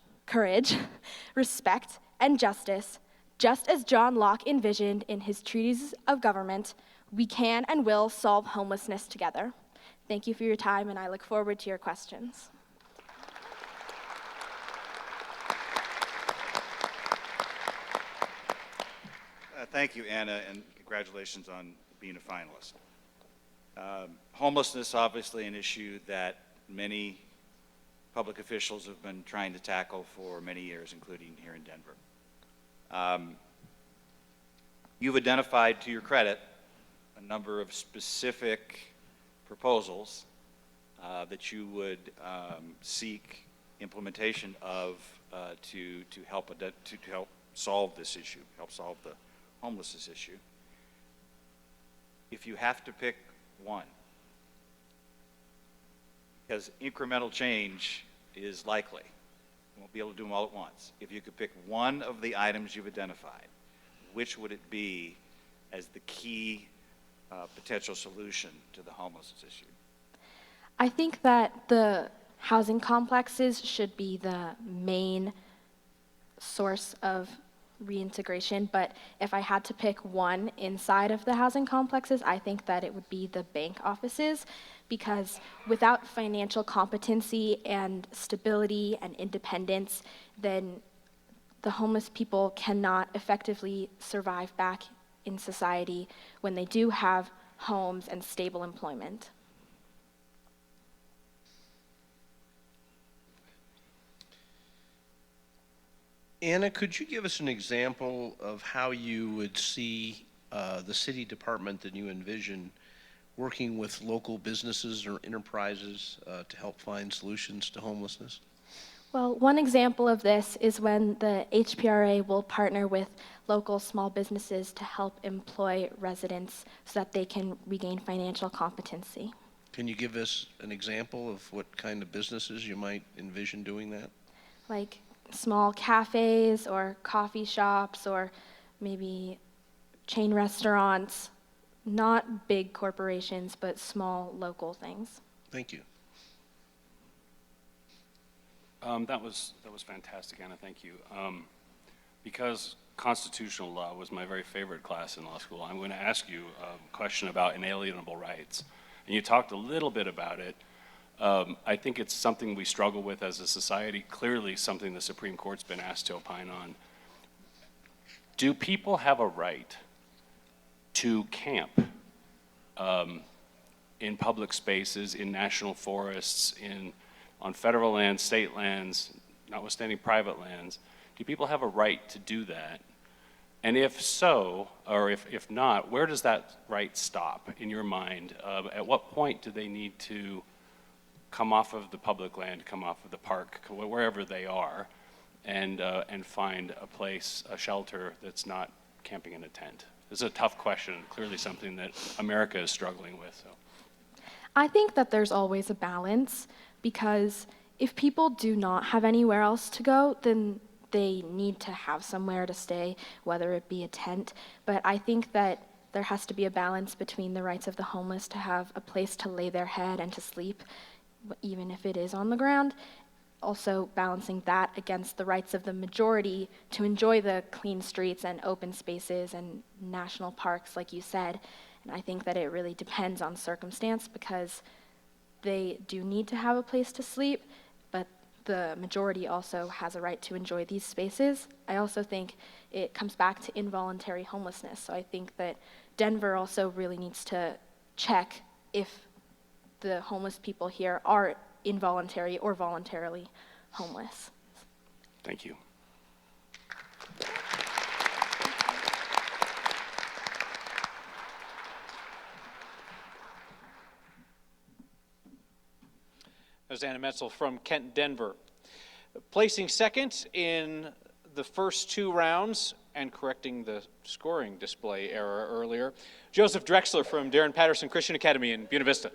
N: respect, and justice, just as John Locke envisioned in his Treatise of Government, we can and will solve homelessness together. Thank you for your time, and I look forward to your questions.
L: Thank you, Anna, and congratulations on being a finalist. Homelessness, obviously, an issue that many public officials have been trying to tackle for many years, including here in Denver. You've identified, to your credit, a number of specific proposals that you would seek implementation of to help solve this issue, help solve the homelessness issue. If you have to pick one, because incremental change is likely, you won't be able to do them all at once. If you could pick one of the items you've identified, which would it be as the key potential solution to the homelessness issue?
N: I think that the housing complexes should be the main source of reintegration, but if I had to pick one inside of the housing complexes, I think that it would be the bank offices, because without financial competency and stability and independence, then the homeless people cannot effectively survive back in society when they do have homes and stable employment.
K: Anna, could you give us an example of how you would see the city department that you envision working with local businesses or enterprises to help find solutions to homelessness?
N: Well, one example of this is when the HPRA will partner with local small businesses to help employ residents so that they can regain financial competency.
K: Can you give us an example of what kind of businesses you might envision doing that?
N: Like small cafes or coffee shops or maybe chain restaurants, not big corporations, but small local things.
K: Thank you.
J: That was fantastic, Anna. Thank you. Because constitutional law was my very favorite class in law school, I'm going to ask you a question about inalienable rights. And you talked a little bit about it. I think it's something we struggle with as a society, clearly something the Supreme Court's been asked to opine on. Do people have a right to camp in public spaces, in national forests, on federal lands, state lands, notwithstanding private lands? Do people have a right to do that? And if so, or if not, where does that right stop in your mind? At what point do they need to come off of the public land, come off of the park, wherever they are, and find a place, a shelter that's not camping in a tent? This is a tough question, clearly something that America is struggling with. So,
N: I think that there's always a balance, because if people do not have anywhere else to go, then they need to have somewhere to stay, whether it be a tent. But I think that there has to be a balance between the rights of the homeless to have a place to lay their head and to sleep, even if it is on the ground. Also balancing that against the rights of the majority to enjoy the clean streets and open spaces and national parks, like you said. And I think that it really depends on circumstance, because they do need to have a place to sleep, but the majority also has a right to enjoy these spaces. I also think it comes back to involuntary homelessness. So I think that Denver also really needs to check if the homeless people here are involuntary or voluntarily homeless.
J: thank you.
G: There's Anna Metzel from Kent, Denver. Placing second in the first two rounds and correcting the scoring display error earlier, Joseph Drexler from Darren Patterson Christian Academy in Buena Vista.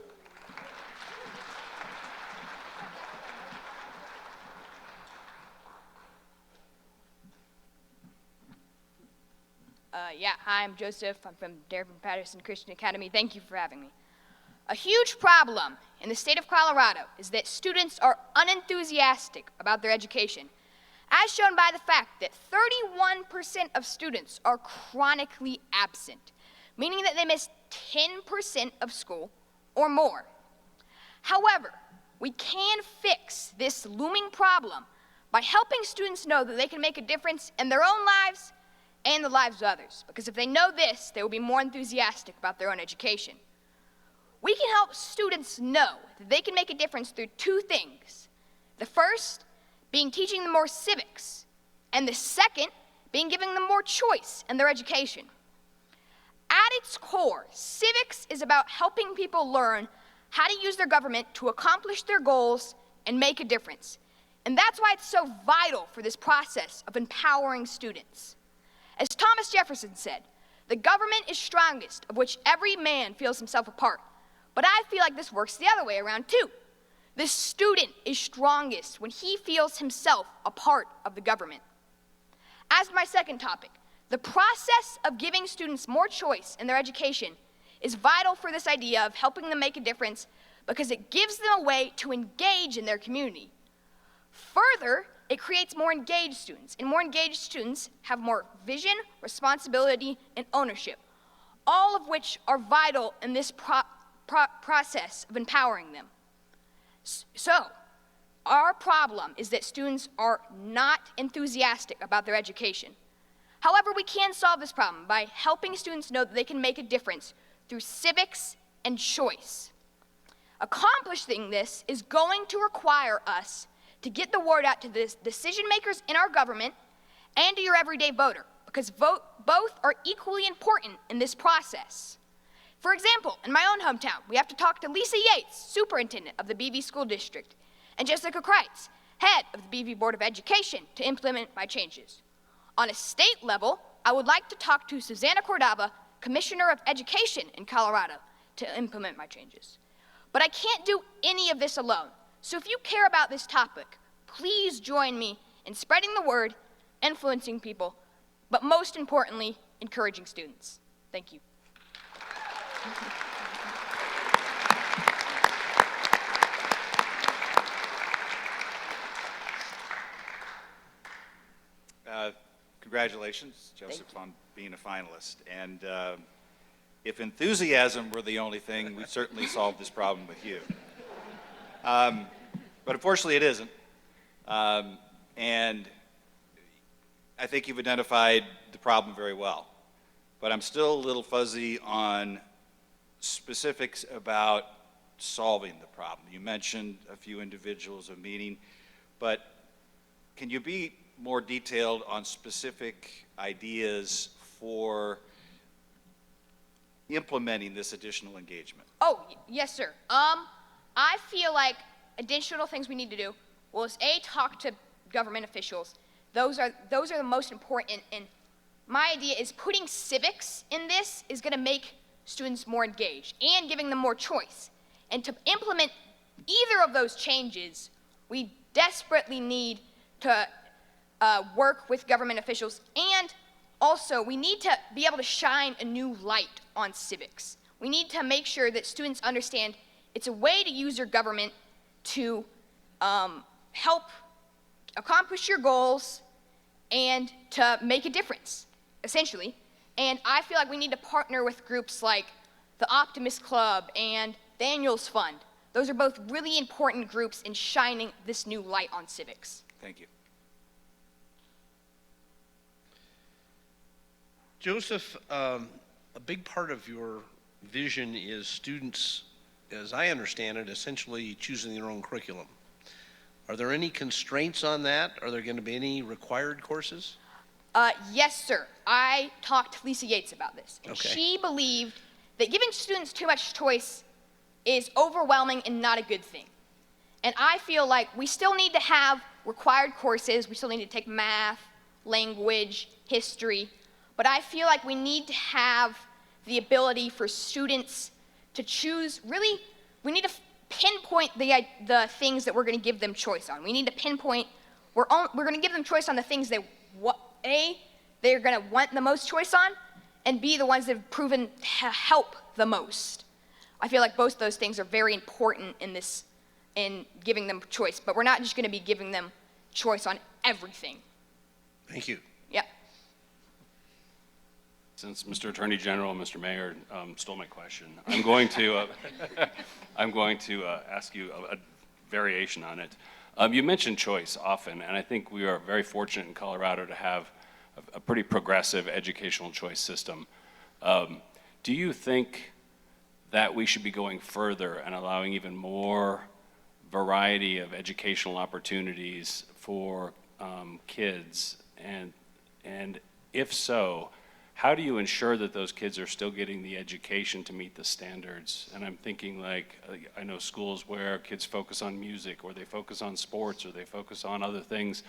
O: Hi, I'm Joseph. I'm from Darren Patterson Christian Academy. Thank you for having me. A huge problem in the state of Colorado is that students are unenthusiastic about their education, as shown by the fact that 31% of students are chronically absent, meaning that they miss 10% of school or more. However, we can fix this looming problem by helping students know that they can make a difference in their own lives and the lives of others, because if they know this, they will be more enthusiastic about their own education. We can help students know that they can make a difference through two things. The first being teaching them more civics, and the second being giving them more choice in their education. At its core, civics is about helping people learn how to use their government to accomplish their goals and make a difference. And that's why it's so vital for this process of empowering students. As Thomas Jefferson said, the government is strongest of which every man feels himself a part. But I feel like this works the other way around too. The student is strongest when he feels himself a part of the government. As my second topic, the process of giving students more choice in their education is vital for this idea of helping them make a difference because it gives them a way to engage in their community. Further, it creates more engaged students, and more engaged students have more vision, responsibility, and ownership, all of which are vital in this process of empowering them. So, our problem is that students are not enthusiastic about their education. However, we can solve this problem by helping students know that they can make a difference through civics and choice. Accomplishing this is going to require us to get the word out to the decision makers in our government and to your everyday voter, because both are equally important in this process. For example, in my own hometown, we have to talk to Lisa Yates, superintendent of the BV School District, and Jessica Kreitz, head of the BV Board of Education, to implement my changes. On a state level, I would like to talk to Susanna Cordova, Commissioner of Education in Colorado, to implement my changes. But I can't do any of this alone. So if you care about this topic, please join me in spreading the word, influencing people, but most importantly, encouraging students. Thank you.
L: Congratulations, Joseph, on being a finalist. And if enthusiasm were the only thing, we'd certainly solve this problem with you. But unfortunately, it isn't. And I think you've identified the problem very well. But I'm still a little fuzzy on specifics about solving the problem. You mentioned a few individuals of meeting, but can you be more detailed on specific ideas for implementing this additional engagement?
O: Oh, yes, sir. I feel like additional things we need to do was talk to government officials. Those are the most important. And my idea is putting civics in this is going to make students more engaged and giving them more choice. And to implement either of those changes, we desperately need to work with government officials, and also we need to be able to shine a new light on civics. We need to make sure that students understand it's a way to use your government to help accomplish your goals and to make a difference, essentially. And I feel like we need to partner with groups like the Optimist Club and the Daniels Fund. Those are both really important groups in shining this new light on civics.
L: Thank you.
K: Joseph, a big part of your vision is students, as I understand it, essentially choosing their own curriculum. Are there any constraints on that? Are there going to be any required courses?
O: Yes, sir. I talked to Lisa Yates about this, and she believed that giving students too much choice is overwhelming and not a good thing. And I feel like we still need to have required courses. We still need to take math, language, history. But I feel like we need to have the ability for students to choose. Really, we need to pinpoint the things that we're going to give them choice on. We need to pinpoint, we're going to give them choice on the things that, they're going to want the most choice on, and B, the ones that have proven to help the most. I feel like both those things are very important in giving them choice, but we're not just going to be giving them choice on everything.
K: Thank you.
O: Yep.
J: Since Mr. Attorney General and Mr. Mayor stole my question, I'm going to ask you a variation on it. You mentioned choice often, and I think we are very fortunate in Colorado to have a pretty progressive educational choice system. Do you think that we should be going further and allowing even more variety of educational opportunities for kids? And if so, how do you ensure that those kids are still getting the education to meet the standards? And I'm thinking, like, I know schools where kids focus on music, or they focus on sports, or they focus on other things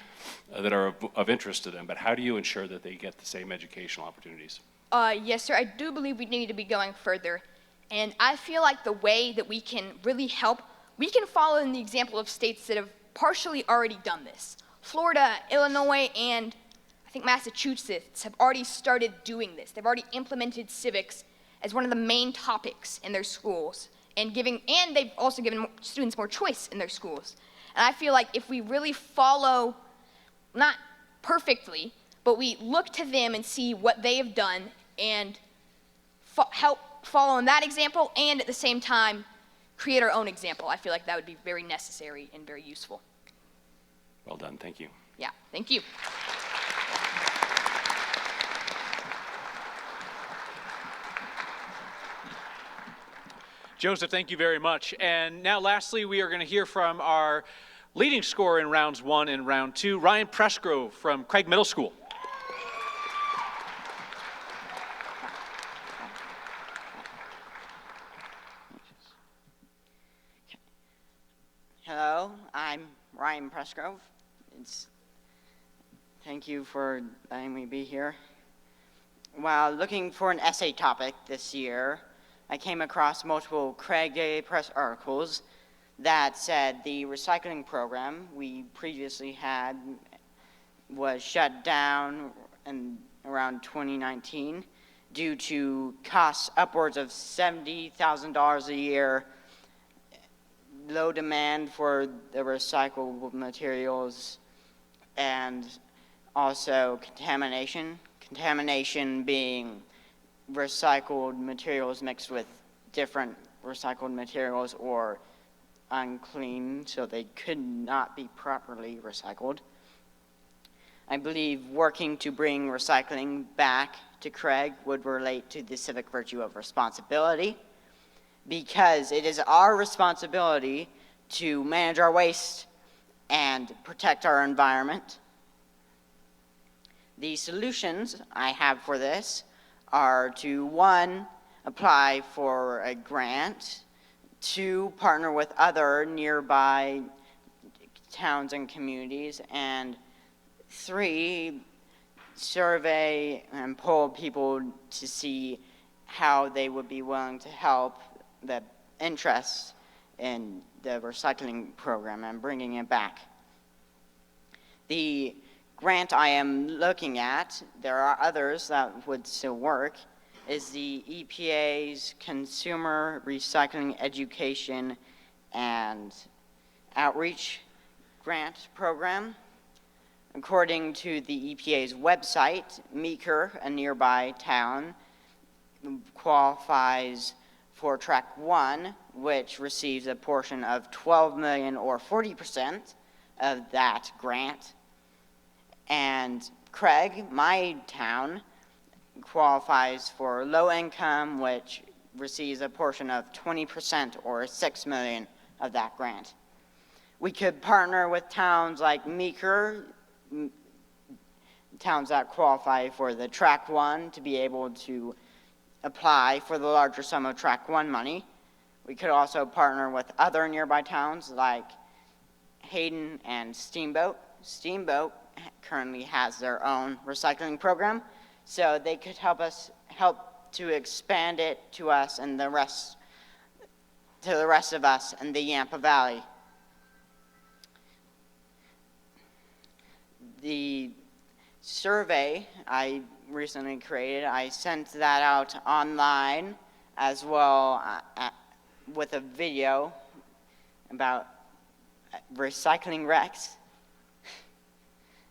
J: that are of interest to them, but how do you ensure that they get the same educational opportunities?
O: Yes, sir, I do believe we need to be going further. And I feel like the way that we can really help, we can follow in the example of states that have partially already done this. Florida, Illinois, and I think Massachusetts have already started doing this. They've already implemented civics as one of the main topics in their schools, and they've also given students more choice in their schools. And I feel like if we really follow, not perfectly, but we look to them and see what they have done and help follow in that example, and at the same time create our own example, I feel like that would be very necessary and very useful.
J: Well done, thank you.
O: Yeah, thank you.
G: Joseph, thank you very much. And now lastly, we are going to hear from our leading scorer in rounds 1 and round 2, Ryan Pressgrove from Craig Middle School.
P: Hello, I'm Ryan Pressgrove. Thank you for letting me be here. While looking for an essay topic this year, I came across multiple Craig Daily Press articles that said the recycling program we previously had was shut down in around 2019 due to costs upwards of $70,000 a year, low demand for the recyclable materials, and also contamination. Contamination being recycled materials mixed with different recycled materials or unclean, so they could not be properly recycled. I believe working to bring recycling back to Craig would relate to the civic virtue of responsibility, because it is our responsibility to manage our waste and protect our environment. The solutions I have for this are to, 1, apply for a grant, 2, partner with other nearby towns and communities, and 3, survey and poll people to see how they would be willing to help the interest in the recycling program and bringing it back. The grant I am looking at, there are others that would still work, is the EPA's Consumer Recycling Education and Outreach Grant Program. According to the EPA's website, Meeker, a nearby town, qualifies for Track 1, which receives a portion of $12 million or 40% of that grant. And Craig, my town, qualifies for low income, which receives a portion of 20% or $6 million of that grant. We could partner with towns like Meeker, towns that qualify for the Track 1 to be able to apply for the larger sum of Track 1 money. We could also partner with other nearby towns like Hayden and Steamboat. Steamboat currently has their own recycling program, so they could help to expand it to us and the rest of us in the Yampa Valley. The survey I recently created, I sent that out online as well with a video about recycling wrecks.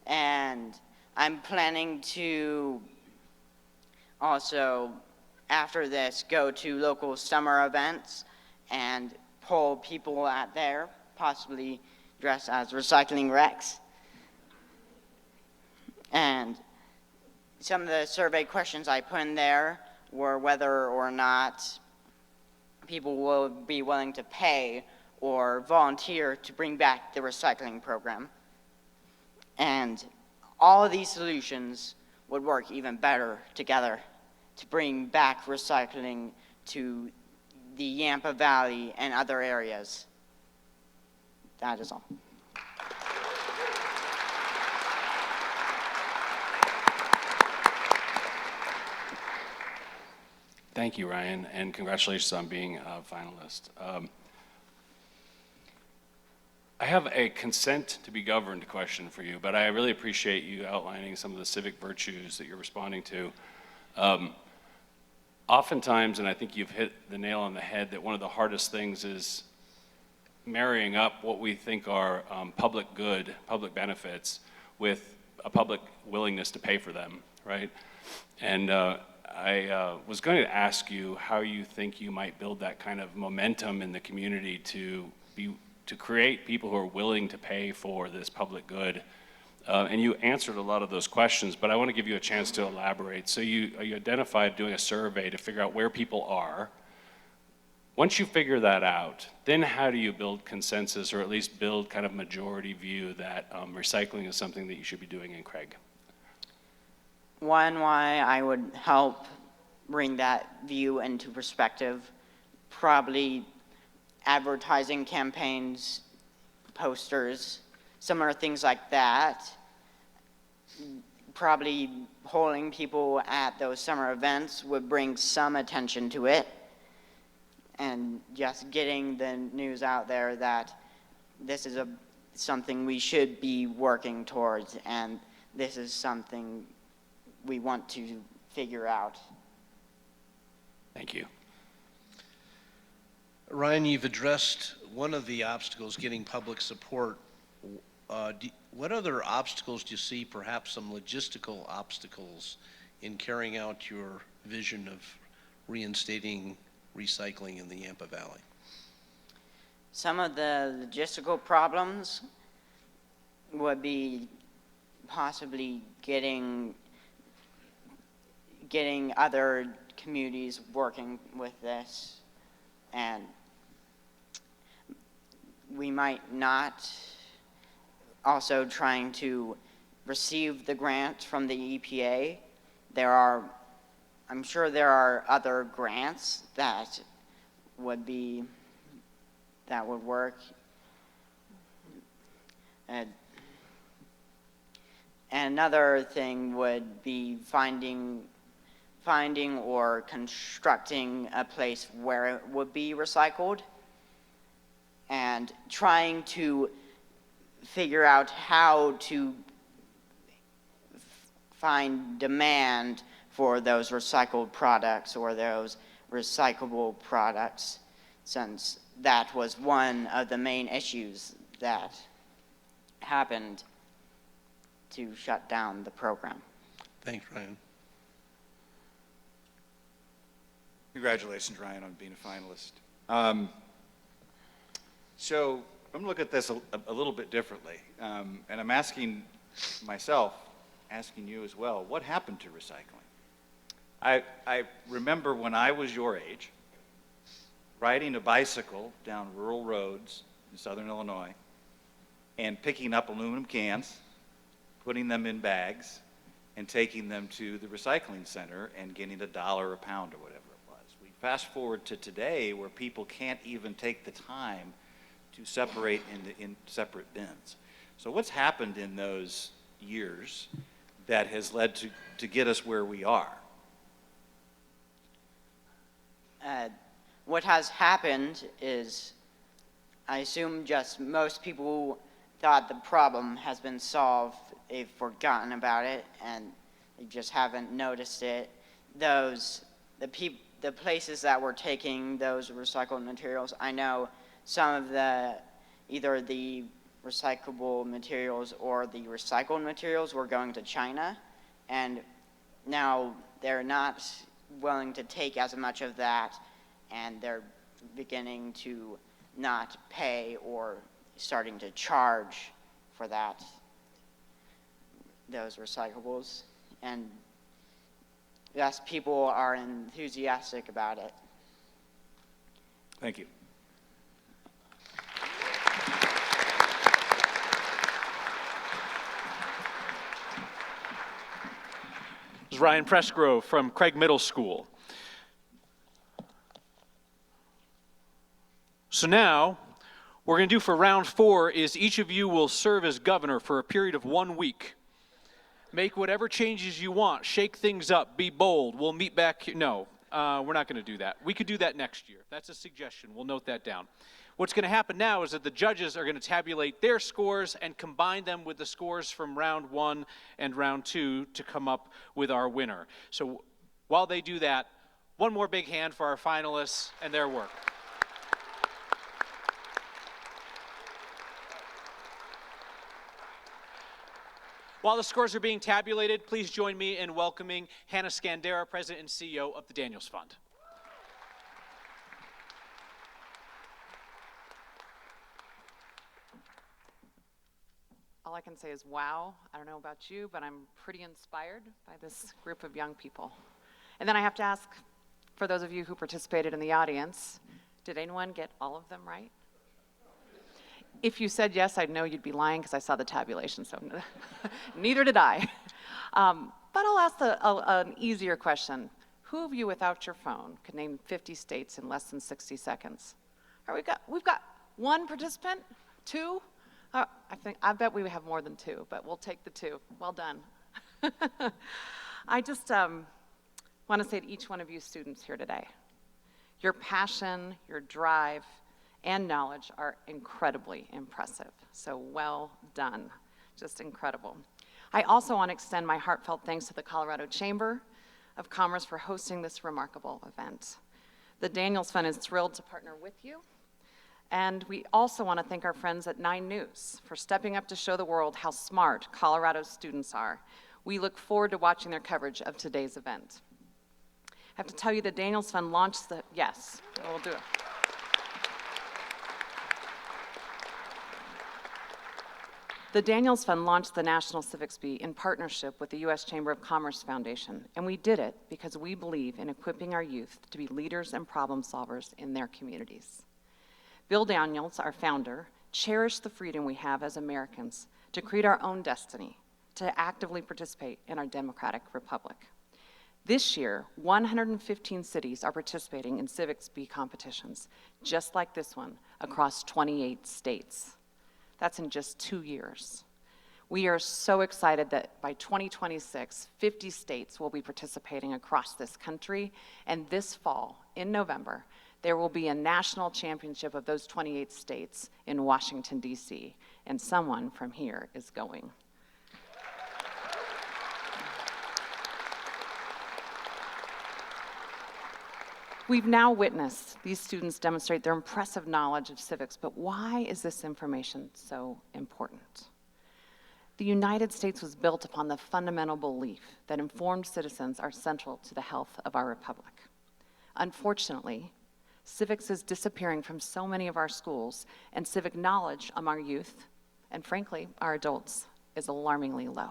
P: And I'm planning to also, after this, go to local summer events and poll people out there, possibly dressed as recycling wrecks. And some of the survey questions I put in there were whether or not people will be willing to pay or volunteer to bring back the recycling program. And all of these solutions would work even better together to bring back recycling to the Yampa Valley and other areas. That is all.
J: Thank you, Ryan, and congratulations on being a finalist. I have a consent to be governed question for you, but I really appreciate you outlining some of the civic virtues that you're responding to. Oftentimes, and I think you've hit the nail on the head, that one of the hardest things is marrying up what we think are public good, public benefits, with a public willingness to pay for them, right? And I was going to ask you how you think you might build that kind of momentum in the community to create people who are willing to pay for this public good. And you answered a lot of those questions, but I want to give you a chance to elaborate. So you identified doing a survey to figure out where people are. Once you figure that out, then how do you build consensus, or at least build kind of majority view that recycling is something that you should be doing in Craig?
P: One, why I would help bring that view into perspective, probably advertising campaigns, posters, similar things like that. Probably polling people at those summer events would bring some attention to it, and just getting the news out there that this is something we should be working towards, and this is something we want to figure out.
J: Thank you.
K: Ryan, you've addressed one of the obstacles, getting public support. What other obstacles do you see, perhaps some logistical obstacles, in carrying out your vision of reinstating recycling in the Yampa Valley?
P: Some of the logistical problems would be possibly getting other communities working with this, and we might not also trying to receive the grant from the EPA. I'm sure there are other grants that would work. And another thing would be finding or constructing a place where it would be recycled, and trying to figure out how to find demand for those recycled products or those recyclable products, since that was one of the main issues that happened to shut down the program.
K: Thanks, Ryan.
L: Congratulations, Ryan, on being a finalist. So I'm going to look at this a little bit differently, and I'm asking myself, asking you as well, what happened to recycling? I remember when I was your age, riding a bicycle down rural roads in southern Illinois and picking up aluminum cans, putting them in bags, and taking them to the recycling center and getting $1 a pound or whatever it was. We fast forward to today, where people can't even take the time to separate in separate bins. So what's happened in those years that has led to get us where we are?
P: What has happened is, I assume just most people thought the problem has been solved. They've forgotten about it, and they just haven't noticed it. The places that were taking those recycled materials, I know some of either the recyclable materials or the recycled materials were going to China, and now they're not willing to take as much of that, and they're beginning to not pay or starting to charge for those recyclables. And yes, people are enthusiastic about it.
L: Thank you.
G: This is Ryan Pressgrove from Craig Middle School. So now, what we're going to do for round 4 is each of you will serve as governor for a period of 1 week. Make whatever changes you want. Shake things up. Be bold. We'll meet back here. No, we're not going to do that. We could do that next year. That's a suggestion. We'll note that down. What's going to happen now is that the judges are going to tabulate their scores and combine them with the scores from round 1 and round 2 to come up with our winner. So while they do that, one more big hand for our finalists and their work. While the scores are being tabulated, please join me in welcoming Hannah Scandera, President and CEO of the Daniels Fund.
Q: All I can say is wow. I don't know about you, but I'm pretty inspired by this group of young people. And then I have to ask, for those of you who participated in the audience, did anyone get all of them right? If you said yes, I'd know you'd be lying because I saw the tabulation, so neither did I. But I'll ask an easier question. Who of you without your phone could name 50 states in less than 60 seconds? We've got one participant? 2? I bet we have more than 2, but we'll take the 2. Well done. I just want to say to each one of you students here today, your passion, your drive, and knowledge are incredibly impressive. So well done. Just incredible. I also want to extend my heartfelt thanks to the Colorado Chamber of Commerce for hosting this remarkable event. The Daniels Fund is thrilled to partner with you. And we also want to thank our friends at 9 News for stepping up to show the world how smart Colorado students are. We look forward to watching their coverage of today's event. I have to tell you the Daniels Fund launched the, yes, we'll do it. The Daniels Fund launched the National Civics Bee in partnership with the U.S. Chamber of Commerce Foundation, and we did it because we believe in equipping our youth to be leaders and problem solvers in their communities. Bill Daniels, our founder, cherished the freedom we have as Americans to create our own destiny, to actively participate in our democratic republic. This year, 115 cities are participating in Civics Bee competitions, just like this one, across 28 states. That's in just 2 years. We are so excited that by 2026, 50 states will be participating across this country, and this fall, in November, there will be a national championship of those 28 states in Washington, D.C., and someone from here is going. We've now witnessed these students demonstrate their impressive knowledge of civics, but why is this information so important? The United States was built upon the fundamental belief that informed citizens are central to the health of our republic. Unfortunately, civics is disappearing from so many of our schools, and civic knowledge among our youth, and frankly, our adults, is alarmingly low.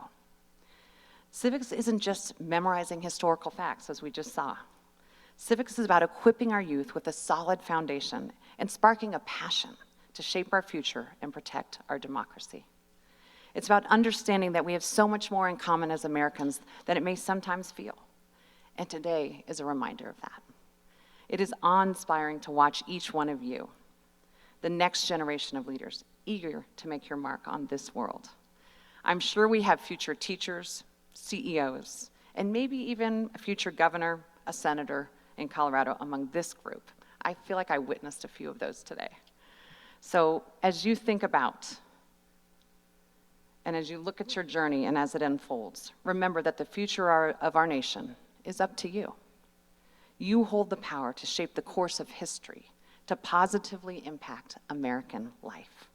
Q: Civics isn't just memorizing historical facts, as we just saw. Civics is about equipping our youth with a solid foundation and sparking a passion to shape our future and protect our democracy. It's about understanding that we have so much more in common as Americans than it may sometimes feel. And today is a reminder of that. It is awe-inspiring to watch each one of you, the next generation of leaders, eager to make your mark on this world. I'm sure we have future teachers, CEOs, and maybe even a future governor, a senator in Colorado among this group. I feel like I witnessed a few of those today. So as you think about and as you look at your journey and as it unfolds, remember that the future of our nation is up to you. You hold the power to shape the course of history, to positively impact American life.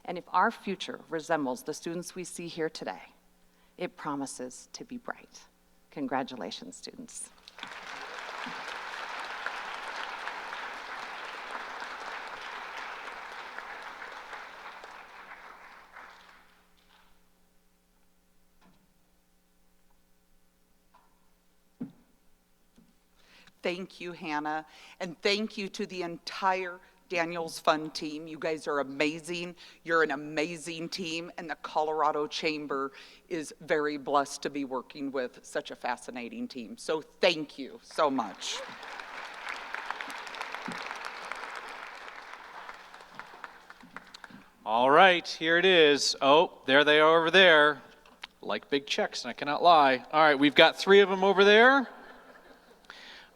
Q: And if our future resembles the students we see here today, it promises to be bright. Congratulations, students.
R: thank you, Hannah, and thank you to the entire Daniels Fund team. You guys are amazing. You're an amazing team, and the Colorado Chamber is very blessed to be working with such a fascinating team. So thank you so much.
G: All right, here it is. Oh, there they are over there. Like big checks, and I cannot lie. All right, we've got 3 of them over there.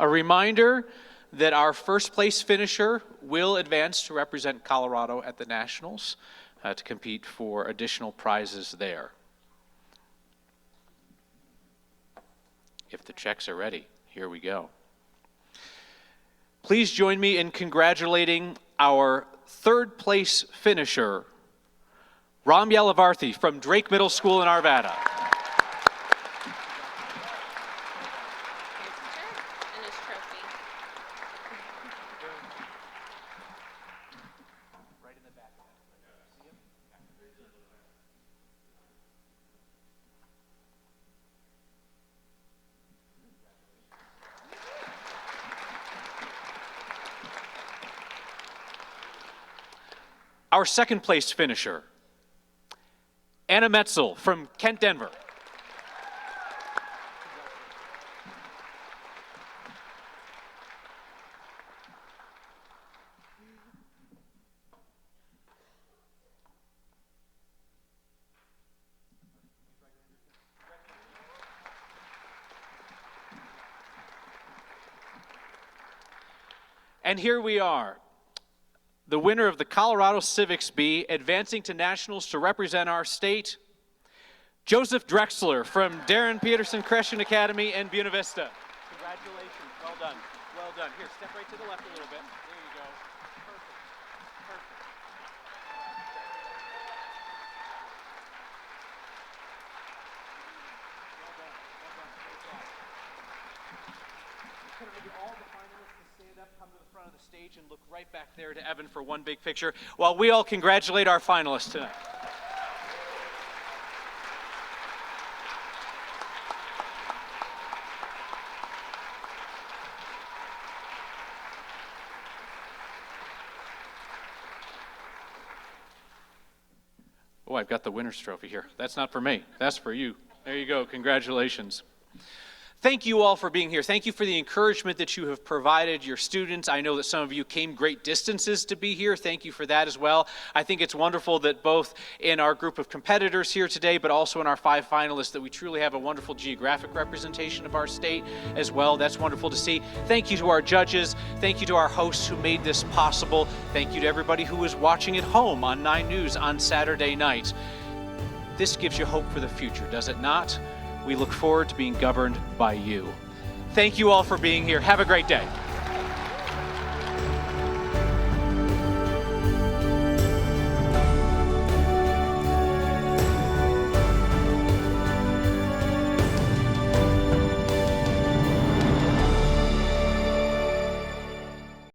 G: A reminder that our first place finisher will advance to represent Colorado at the Nationals to compete for additional prizes there. If the checks are ready, here we go. Please join me in congratulating our 3rd place finisher, Ram Yalavarthi from Drake Middle School in Arvada. Our 2nd place finisher, Anna Metzel from Kent, Denver. And here we are, the winner of the Colorado Civics Bee, advancing to nationals to represent our state, Joseph Drexler from Darren Peterson Christian Academy in Buena Vista. Congratulations, well done, well done. Here, step right to the left a little bit. There you go. Perfect, perfect. Well done, well done, great job. Can I get all the finalists to stand up, come to the front of the stage, and look right back there to Evan for one big picture while we all congratulate our finalists tonight. Oh, I've got the winner's trophy here. That's not for me. That's for you. There you go. Congratulations. Thank you all for being here. Thank you for the encouragement that you have provided your students. I know that some of you came great distances to be here. Thank you for that as well. I think it's wonderful that both in our group of competitors here today, but also in our 5 finalists, that we truly have a wonderful geographic representation of our state as well. That's wonderful to see. Thank you to our judges. Thank you to our hosts who made this possible. Thank you to everybody who was watching at home on 9 News on Saturday night. This gives you hope for the future, does it not? We look forward to being governed by you. Thank you all for being here. Have a great day.